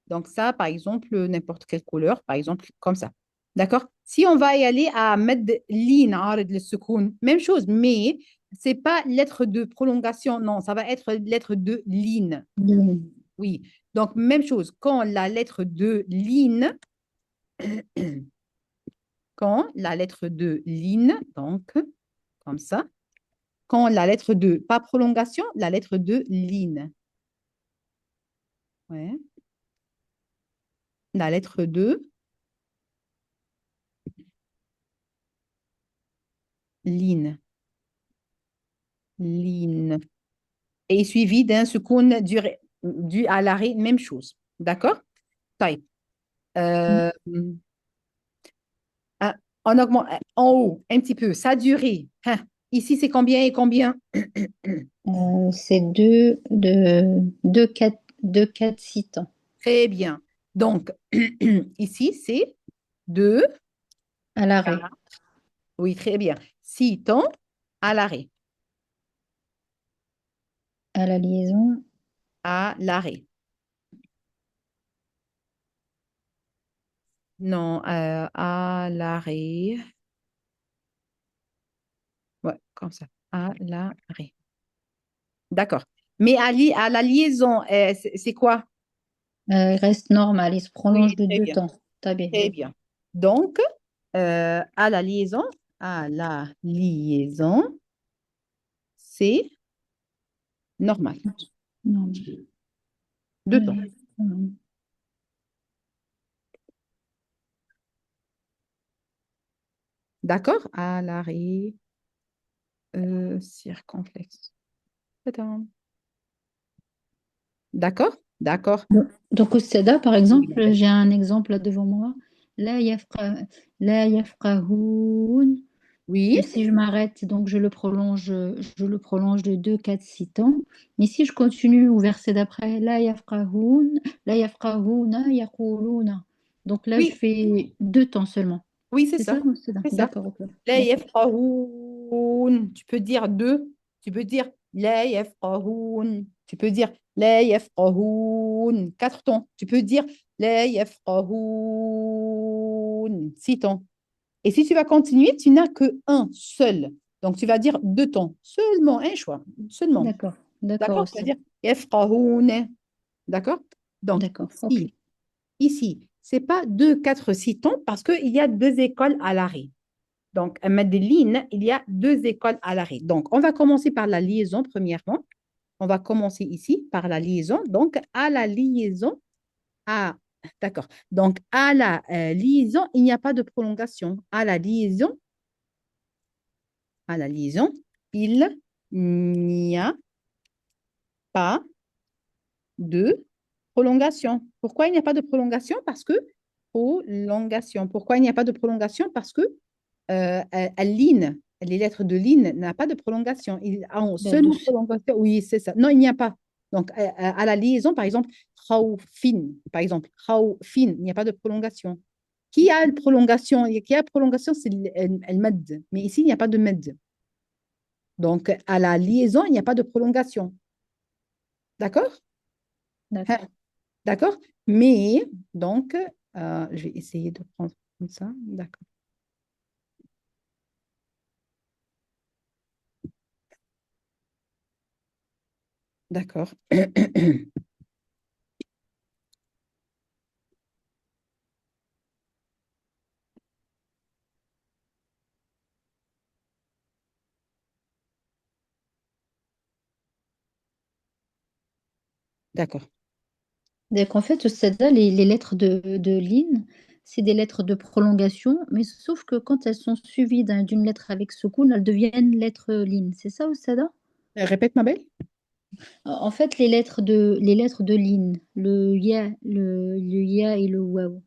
donc ça, par exemple, n'importe quelle couleur, par exemple, comme ça. D'accord? Si on va y aller à med lin arid le sukoun, même chose, mais c'est pas lettre de prolongation, non, ça va être lettre de lin. Ligne. Oui. Donc, même chose, quand la lettre de lin, quand la lettre de lin, donc, comme ça, quand la lettre de, pas prolongation, la lettre de lin. Ouais. La lettre de lin. Lin. Et suivi d'un soukoun dû à l'arrêt, même chose. D'accord? Taïb. Euh, ah, on augmente en haut un petit peu sa durée. Hein. Ici, c'est combien et combien? C'est deux, quatre, 6 temps. Très bien. Donc, ici, c'est 2, À l'arrêt. oui, très bien. 6 temps à l'arrêt. À la liaison. À l'arrêt. Non, à l'arrêt. Ouais, comme ça. À l'arrêt. D'accord. Mais à la liaison, c'est quoi? Il reste normal. Il se prolonge Oui, de très deux bien. temps. Tabi. Très bien. Donc, à la liaison, c'est normal. Normal. Deux temps. D'accord? À l'arrêt circonflexe. Tadam. D'accord? D'accord. Donc, au SEDA, par Oui, exemple, j'ai un exemple là devant moi. La yafqa, la yafqahoun. oui, Si je m'arrête, donc je le prolonge de 2, 4, 6 temps. Mais si je continue au verset d'après, la yafqahoun, la yafqahouna, yaquluna. Donc là, je oui, fais 2 temps seulement. oui, c'est C'est ça, ça. au SEDA? C'est ça. D'accord, ok. La D'accord. yafqahoun. Tu peux dire deux. Tu peux dire la yafqahoun. Tu peux dire la yafqahoun. 4 temps. Tu peux dire la yafqahoun. 6 temps. Et si tu vas continuer, tu n'as que un seul. Donc, tu vas dire 2 temps. Seulement un choix. Seulement. D'accord. D'accord D'accord? Tu vas aussi. dire yafqahoun. D'accord? Donc, D'accord. Ok. ici, c'est pas 2, 4, 6 temps parce qu'il y a deux écoles à l'arrêt. Donc, à Madeleine, il y a deux écoles à l'arrêt. Donc, on va commencer par la liaison, premièrement. On va commencer ici par la liaison. Donc, à la liaison, à D'accord. Donc, à la liaison, il n'y a pas de prolongation. À la liaison, il n'y a pas de prolongation. Pourquoi il n'y a pas de prolongation? Parce que prolongation. Pourquoi il n'y a pas de prolongation? Parce que l'in, les lettres de l'in n'a pas de prolongation. Il a Bah, seulement prolongation. Oui, c'est ça. Non, il n'y a pas. Donc, à la liaison, par exemple, khawfin, par exemple, khawfin, il n'y a pas de prolongation. Qui a une prolongation? Qui a prolongation, c'est le mad. Mais ici, il n'y a pas de mad. Donc, à la liaison, il n'y a pas de prolongation. D'accord? Hein, d'accord. d'accord? Mais, donc, je vais essayer de prendre comme ça. D'accord. D'accord. D'accord. Donc, en fait, celles-là, les lettres de l'in, c'est des lettres de prolongation, mais sauf que quand elles sont suivies d'une lettre avec soukoun, elles deviennent lettres l'in. C'est ça, Oussada? Répète, ma belle. En fait, les lettres de l'in, le ya et le waw,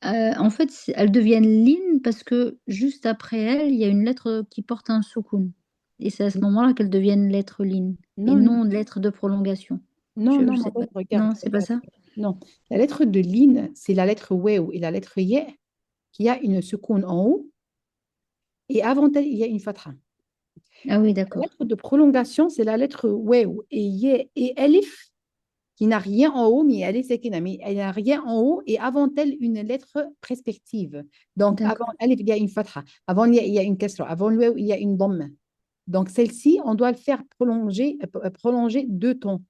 en fait, elles deviennent l'in parce que juste après elles, il y a une lettre qui porte un soukoun. Et c'est à ce moment-là qu'elles deviennent lettres l'in et Non, non lettres de prolongation. non, Je non, ma sais pas. belle, regarde, Non, c'est pas regarde. ça? Non. La lettre de l'in, c'est la lettre wew et la lettre ye qui a une seconde en haut et avant elle, il y a une fatha. Ah oui, La d'accord. lettre de prolongation, c'est la lettre wew et ye et elif qui n'a rien en haut, mais elle est sekina, mais elle n'a rien en haut et avant elle, une lettre perspective. Donc, avant D'accord. elif, il y a une fatha. Avant il y a une kasra. Avant le wew, il y a une dhamma. Donc, celle-ci, on doit le faire prolonger deux tons.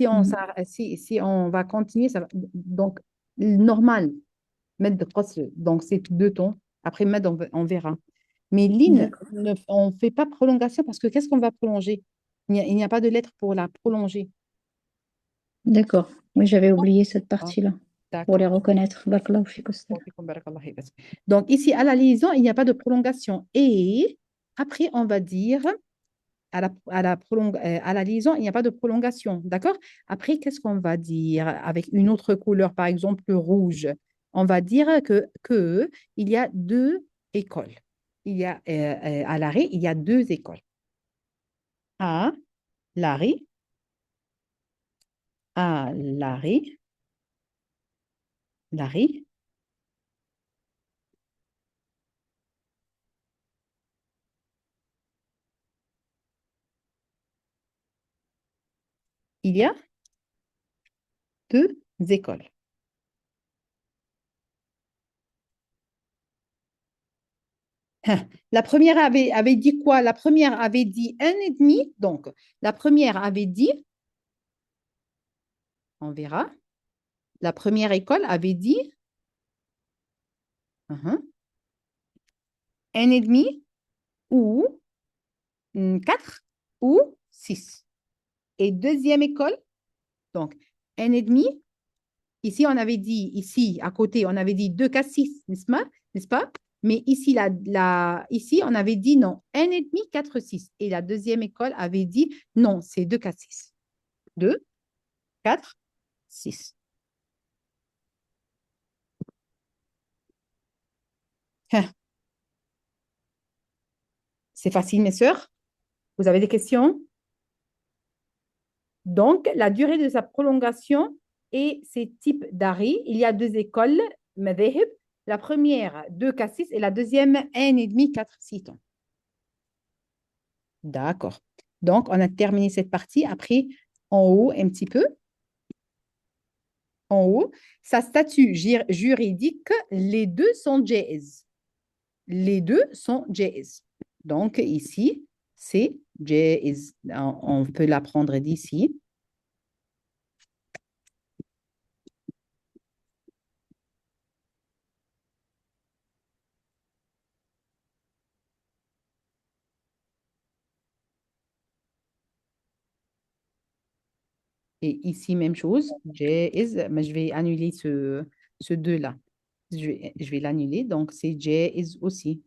Mhm. Si on va continuer, ça va. Donc, normal, mettre de qasr, donc c'est deux tons. Après, mettre, on verra. Mais l'in, D'accord. on ne fait pas prolongation parce que qu'est-ce qu'on va prolonger? Il n'y a pas de lettre pour la prolonger. D'accord. Oui, j'avais oublié cette Ah, partie-là pour d'accord. les reconnaître. Barakallahu fik, Oustaz. Donc, ici, à la liaison, il n'y a pas de prolongation. Et après, on va dire à la liaison, il n'y a pas de prolongation. D'accord? Après, qu'est-ce qu'on va dire avec une autre couleur, par exemple le rouge? On va dire que il y a deux écoles. À l'arrêt, il y a deux écoles. À l'arrêt, à l'arrêt, il y a deux écoles. La première avait dit quoi? La première avait dit un et demi. Donc, la première avait dit, on verra, la première école avait dit un et demi ou 4 ou 6. Et deuxième école, donc un et demi. Ici, on avait dit, ici, à côté, on avait dit 2 4 6, n'est-ce pas? N'est-ce pas? Mais ici, ici, on avait dit non, un et demi, 4 6. Et la deuxième école avait dit non, c'est 2 4 6. 2 4 6. C'est facile, mes sœurs. Vous avez des questions? Donc, la durée de sa prolongation et ses types d'arrêt, il y a deux écoles, madhahib. La première, 2 4 6 et la deuxième, 1,5, 4 6 ans. D'accord. Donc, on a terminé cette partie. Après, en haut, un petit peu, en haut, sa statut juridique, les deux sont jaiz. Les deux sont jaiz. Donc, ici, c'est jaiz. On peut l'apprendre d'ici. Et ici, même chose, jaiz, mais je vais annuler ce 2-là. Je vais l'annuler, donc c'est jaiz aussi.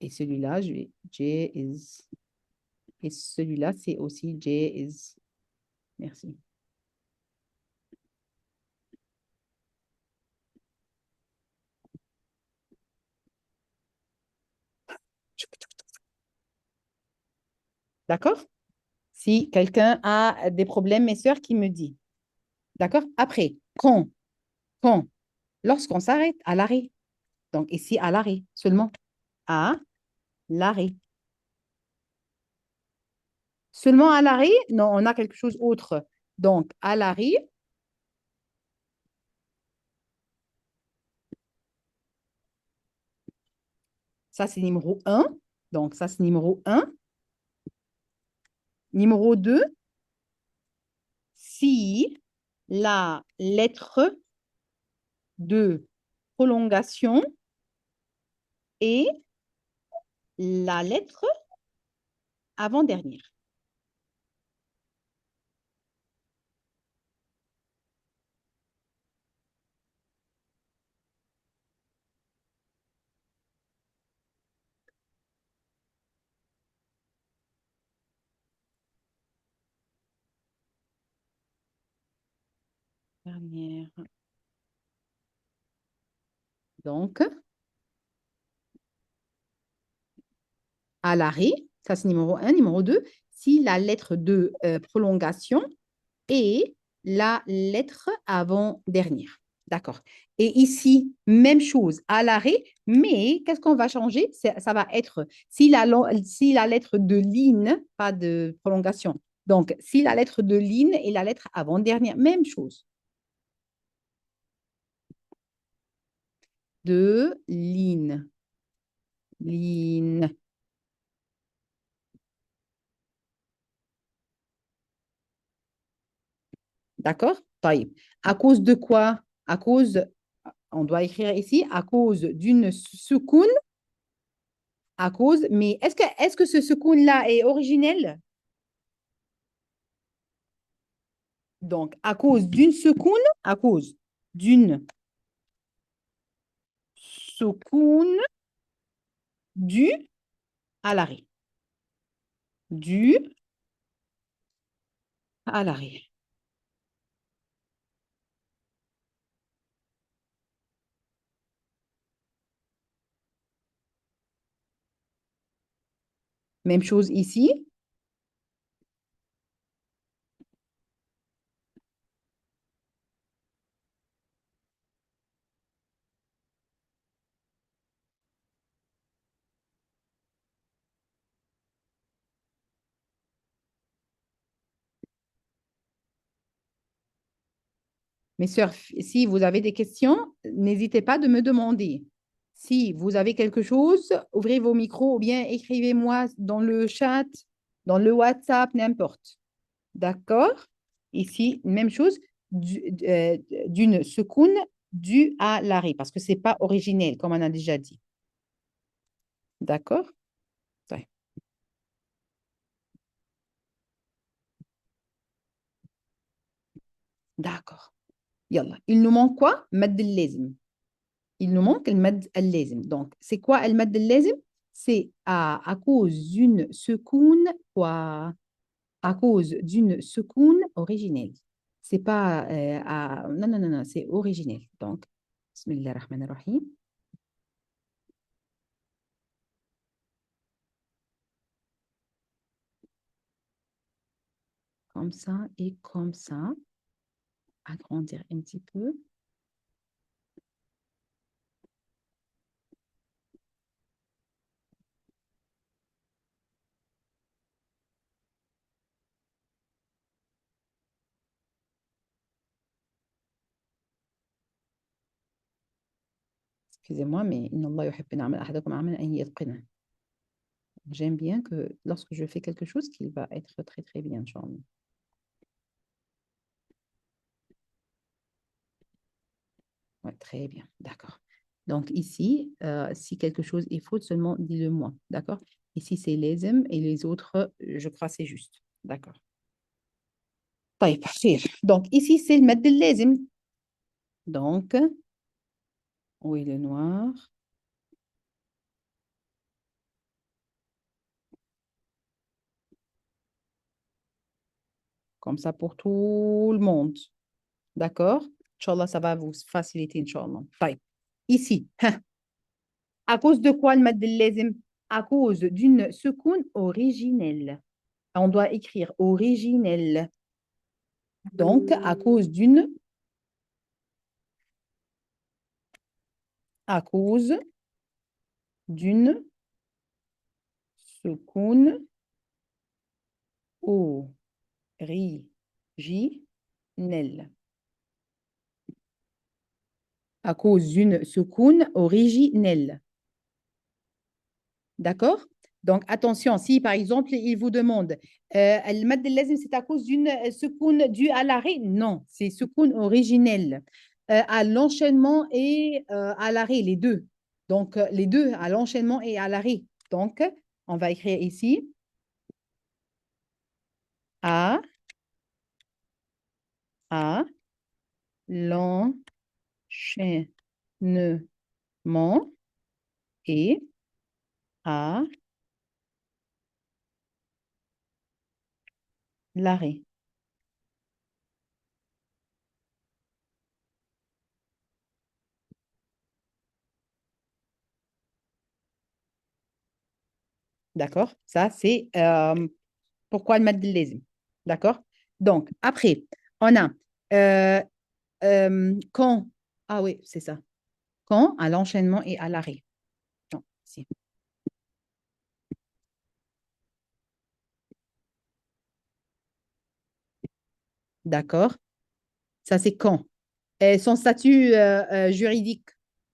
Et celui-là, je vais jaiz. Et celui-là, c'est aussi jaiz. Merci. D'accord? Si quelqu'un a des problèmes, mes sœurs, qui me dit. D'accord? Après, quand, lorsqu'on s'arrête, à l'arrêt. Donc ici, à l'arrêt, seulement. À l'arrêt. Seulement à l'arrêt? Non, on a quelque chose d'autre. Donc, à l'arrêt, ça c'est numéro un. Donc, ça c'est numéro un. Numéro 2, si la lettre de prolongation est la lettre avant-dernière. Dernière. Donc, à l'arrêt, ça c'est numéro un. Numéro 2, si la lettre de prolongation est la lettre avant-dernière. D'accord. Et ici, même chose, à l'arrêt, mais qu'est-ce qu'on va changer? Ça va être, si la lettre de ligne, pas de prolongation, donc si la lettre de ligne est la lettre avant-dernière, même chose. De ligne. Ligne. D'accord? Taïb. À cause de quoi? À cause, on doit écrire ici, à cause d'une soukoun, à cause, mais est-ce que ce soukoun-là est originel? Donc, à cause d'une soukoun, à cause d'une soukoun due à l'arrêt. Due à l'arrêt. Même chose ici. Mes sœurs, si vous avez des questions, n'hésitez pas de me demander. Si vous avez quelque chose, ouvrez vos micros ou bien écrivez-moi dans le chat, dans le WhatsApp, n'importe. D'accord? Ici, même chose, d'une secoune due à l'arrêt, parce que ce n'est pas originel, comme on a déjà dit. D'accord? Ouais. D'accord. Yallah. Il nous manque quoi? Mad al-lazim. Il nous manque le mad al-lazim. Donc, c'est quoi le mad al-lazim? C'est à cause d'une secoune, quoi? À cause d'une secoune originelle. C'est pas non, non, non, non, c'est originel. Donc, Bismillah ar-Rahman ar-Rahim. Comme ça et comme ça. Agrandir un petit peu. Excusez-moi, mais Inna Allah yuhibbu an ya'mala ahadakum 'amalan an yatqina. J'aime bien que lorsque je fais quelque chose, qu'il va être très très bien, Inch'Allah. Ouais, très bien, d'accord. Donc ici, si quelque chose est faux, seulement dis-le moi, d'accord? Ici, c'est les M et les autres, je crois, c'est juste. D'accord. طيب خير. Donc, ici, c'est le مد اللازم. Donc, où est le noir? Comme ça pour tout le monde. D'accord? Inch'Allah, ça va vous faciliter, Inch'Allah. طيب. Ici, à cause de quoi le مد اللازم? À cause d'une secoun originelle. On doit écrire originelle. Donc, à cause d'une secoun originelle. À cause d'une secoun originelle. D'accord? Donc, attention, si par exemple, il vous demande المد اللازم, c'est à cause d'une secoun due à l'arrêt? Non, c'est secoun originelle. À l'enchaînement et à l'arrêt, les deux. Donc, les deux, à l'enchaînement et à l'arrêt. Donc, on va écrire ici à l'enchaînement et à l'arrêt. D'accord? Ça, c'est pourquoi le mad lazim. D'accord? Donc, après, on a euh, quand, ah oui, c'est ça. Quand à l'enchaînement et à l'arrêt. Non, si. D'accord? Ça, c'est quand. Et son statut juridique.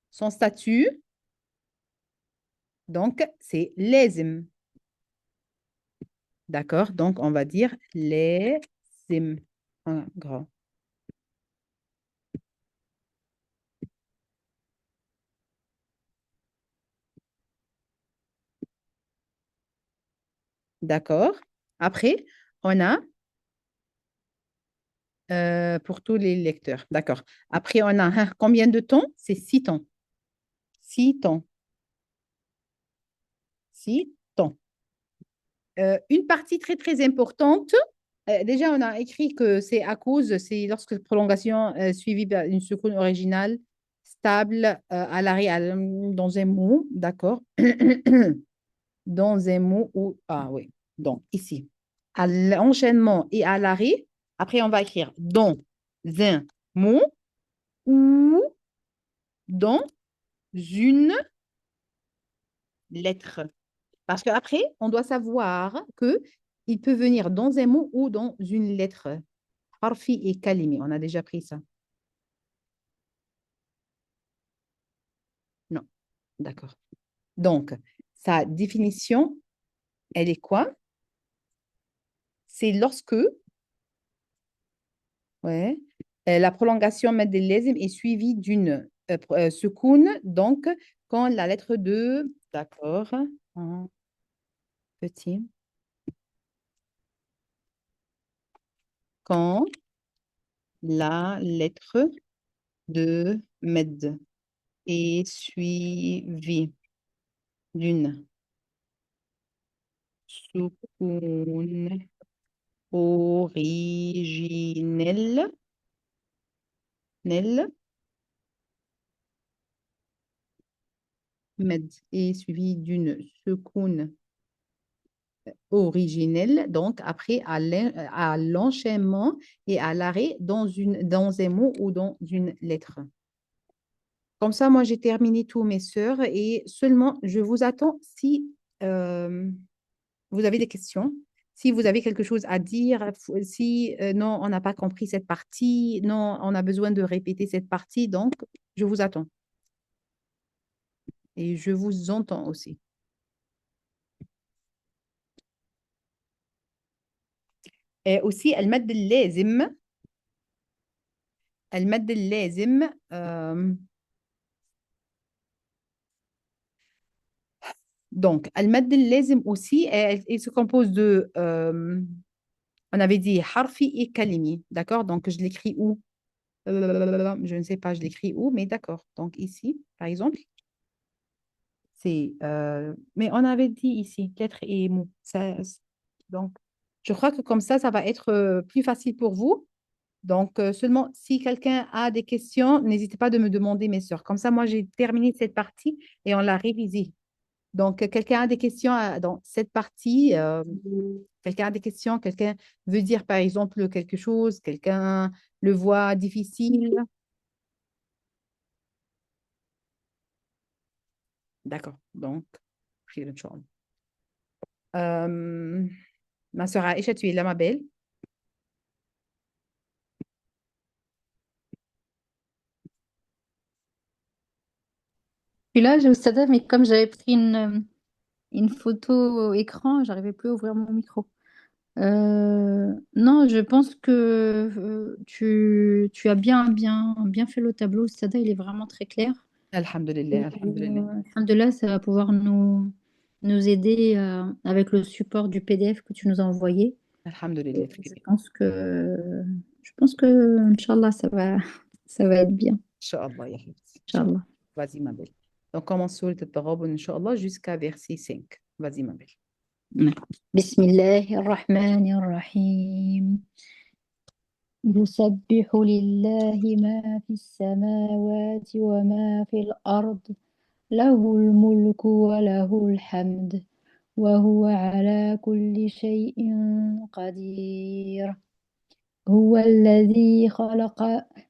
Son statut, donc, c'est lazim. D'accord? Donc, on va dire lazim. En gras. D'accord? Après, on a pour tous les lecteurs. D'accord. Après, on a hein, combien de temps? C'est 6 temps. 6 temps. 6 temps. Une partie très, très importante. Déjà, on a écrit que c'est à cause, c'est lorsque prolongation suivie par une seconde originale stable à l'arrêt dans un mot, d'accord? Dans un mot ou... Ah oui, donc ici. À l'enchaînement et à l'arrêt. Après, on va écrire dans un mot ou dans une lettre. Parce qu'après, on doit savoir que il peut venir dans un mot ou dans une lettre. Harfi et kalimi, on a déjà pris ça. Non, d'accord. Donc, sa définition, elle est quoi? C'est lorsque ouais, la prolongation med des lezim est suivie d'une secoune, donc quand la lettre 2, d'accord, en petit, quand la lettre de med est suivie d'une secoune originelle, med est suivie d'une secoune originelle, donc après à l'enchaînement et à l'arrêt dans un mot ou dans une lettre. Comme ça, moi, j'ai terminé tous mes sœurs et seulement, je vous attends si euh, vous avez des questions, si vous avez quelque chose à dire, si non, on n'a pas compris cette partie, non, on a besoin de répéter cette partie, donc je vous attends et je vous entends aussi. Et aussi, المد اللازم donc, المد اللازم aussi, il se compose de On avait dit harfi et kalimi. D'accord? Donc, je l'écris où? Je ne sais pas, je l'écris où, mais d'accord. Donc, ici, par exemple, mais on avait dit ici, lettres et mots. Donc, je crois que comme ça va être plus facile pour vous. Donc, seulement si quelqu'un a des questions, n'hésitez pas de me demander, mes sœurs. Comme ça, moi, j'ai terminé cette partie et on l'a révisée. Donc, quelqu'un a des questions dans cette partie, quelqu'un a des questions, quelqu'un veut dire, par exemple, quelque chose, quelqu'un le voit difficile. D'accord. Donc, khir, Inch'Allah. Euh, ma sœur Aïcha, tu es là, ma belle? Puis là, j'ai Oussada, mais comme j'avais pris une photo écran, j'arrivais plus à ouvrir mon micro. Non, je pense que tu as bien fait le tableau. Oussada, il est vraiment très clair. Alhamdulillah, alhamdulillah. Alhamdulillah, ça va pouvoir nous aider avec le support du PDF que tu nous as envoyé. Alhamdulillah. Et je pense que, Inch'Allah, ça va être bien. Inch'Allah, ya Habibti. Inch'Allah. Inch'Allah. Vas-y, ma belle. Donc, commence sur le Taghabun, Inch'Allah, jusqu'à verset 5. Vas-y, ma belle. Bismillahirrahmanirrahim. يسبح لله ما في السماوات وما في الأرض له الملك وله الحمد وهو على كل شيء قدير هو الذي خلق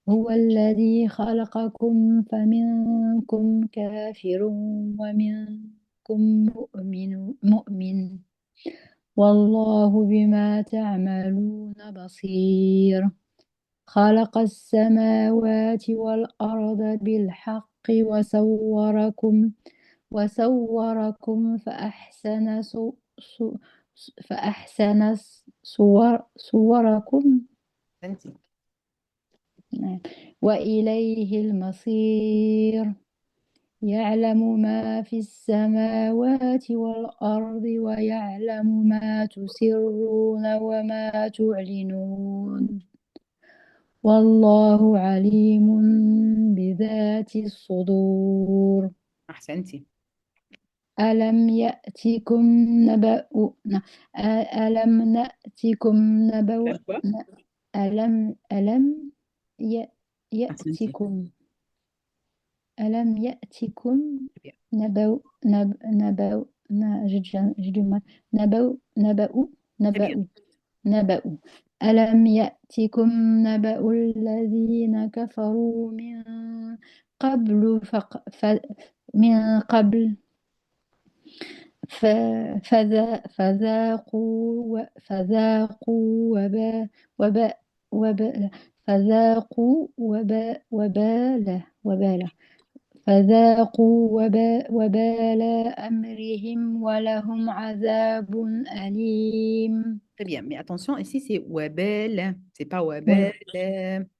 هو الذي خلقكم فمنكم كافر ومنكم مؤمن والله بما تعملون بصير خلق السماوات والأرض بالحق وصوركم فأحسن صوركم Anti. وإليه المصير يعلم ما في السماوات والأرض ويعلم ما تسرون وما تعلنون والله عليم بذات الصدور أحسنتي. ألم يأتكم نبأ ألم نأتكم نبأ Faire quoi? ألم أحسنتي. يأتكم ألم يأتكم Très bien. نبأ نب نبأ j'ai du mal. نبأ Très bien. نبأ ألم يأتكم نبأ الذين كفروا قبل من قبل ف... فذاقوا وباء فذاقوا وبال أمرهم ولهم عذاب أليم. Très bien. Mais attention, ici, c'est wabel. C'est pas Ouais. wabel.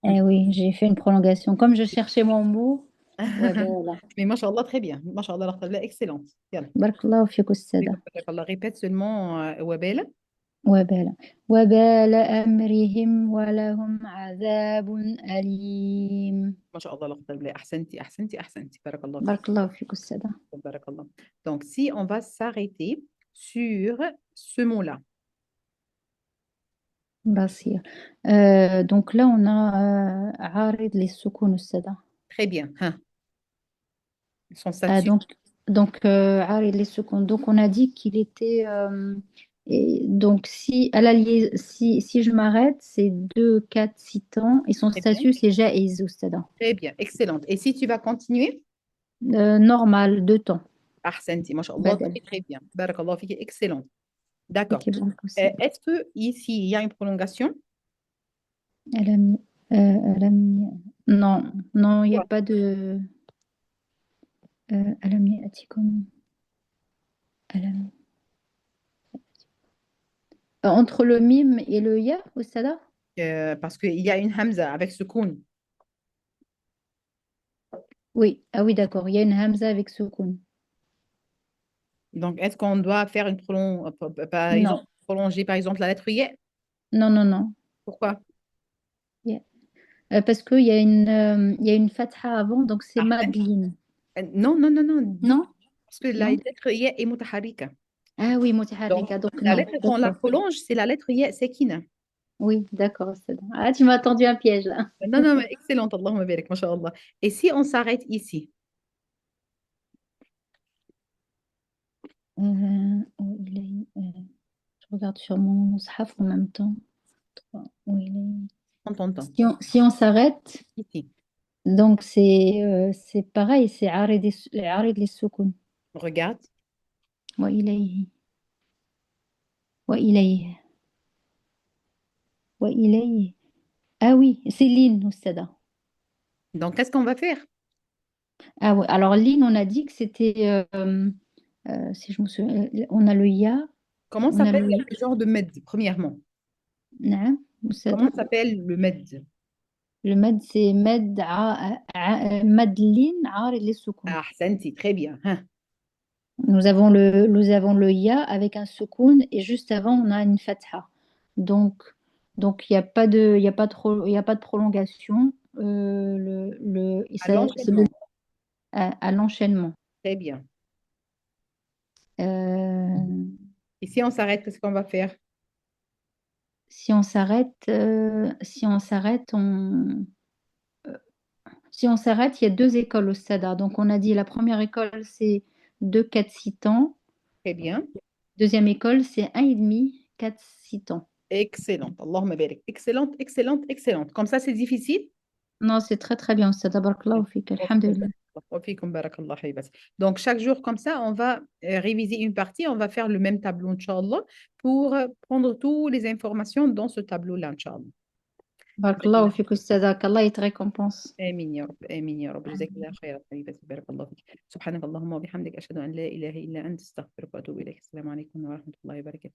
Eh oui, j'ai fait une prolongation. Comme je cherchais mon mot, وبال. Mais mashallah, très bien. Mashallah, excellente. Yalla. بارك الله فيك أستاذة. Allah répète seulement wabel. وبال أمرهم ولهم عذاب أليم. Mashallah, أحسنتي أحسنتي أحسنتي. بارك الله فيك. بارك الله فيك أستاذة. بارك الله. Donc, si on va s'arrêter sur ce mot-là. بصير. Donc là, on a عارض للسكون أستاذة. Très bien. Hein. Son statut. Donc عارض للسكون. Donc on a dit qu'il était. Donc si à si je m'arrête, c'est 2, 4, 6 temps et son Très bien. statut c'est جائز أستاذة. Très bien. Excellente. Et si tu vas continuer? Normal, 2 temps. أحسنتي. Mashallah, بدل. très très bien. بارك الله فيك. Excellent. D'accord. Ok, bon, أستاذة. Est-ce que ici, il y a une prolongation? ألم ألم non, il n'y a pas de ألم يأتكم ألم entre le mime et le ya أستاذة. Parce qu'il y a une hamza avec sukoun. Oui, ah oui, d'accord. Il y a une hamza avec soukoun. Donc, est-ce qu'on doit faire une par Non, exemple, prolonger par exemple la lettre Y? Non, non, non. Pourquoi? Yeah. Parce il y a une fatha avant, donc c'est أحسنتي. Madeleine. Non, non, non, non, dis. Non? Parce que la Non? lettre Y est متحركة. Ah oui, Donc, mutaharrika, donc la non. lettre, quand on la D'accord. prolonge, c'est la lettre Y ساكنة. Oui, d'accord. C'est bon. Ah, tu m'as tendu un piège là. Non, non, mais excellente, Allahumma barik, mashallah. Et si on s'arrête ici? Il est, je regarde sur mon mushaf en même temps. Où il est. On t'entend. Si on s'arrête, Ici. donc c'est pareil, c'est arid les soukoun. Regarde. Wa ilayhi. Wa ilayhi. Wa ilayhi. Ah oui, c'est Lin, Oustada. Donc, qu'est-ce qu'on va faire? Ah ouais, alors Lin, on a dit que c'était, si je me souviens, on a le ya, Comment on a s'appelle le le genre de med, premièrement? naam, Comment Oustada. s'appelle le med? Le med, c'est Madlin, arid les soukoun. Ah, Santi, très bien. Hein. Nous avons le ya avec un soukoun et juste avant on a une fatha. Donc il n'y a pas de prolongation. À l'enchaînement. À l'enchaînement. Très bien. Euh, Et si on s'arrête, qu'est-ce qu'on va faire? si on s'arrête, il y a deux écoles au Sada. Donc on a dit la première école c'est 2, 4, 6 temps. Très bien. Deuxième école c'est 1,5, 4, 6 temps. Excellente. Allahumma barik. Excellente, excellente, excellente. Comme ça, c'est difficile? Non, c'est très très bien au Sada. Barakallahu fik. Alhamdulillah. وفيكم بارك الله حبيبتي. Donc, chaque jour comme ça, on va réviser une partie. On va faire le même tableau, Inch'Allah, pour prendre toutes les informations dans ce tableau-là, Inch'Allah. بارك الله فيك أستاذك الله يتريكمبونس. آمين يا رب، آمين يا رب. جزاك الله خيرا حبيبتي، بارك الله فيك. سبحانك اللهم وبحمدك، أشهد أن لا إله إلا أنت، أستغفرك وأتوب إليك. السلام عليكم ورحمة الله وبركاته.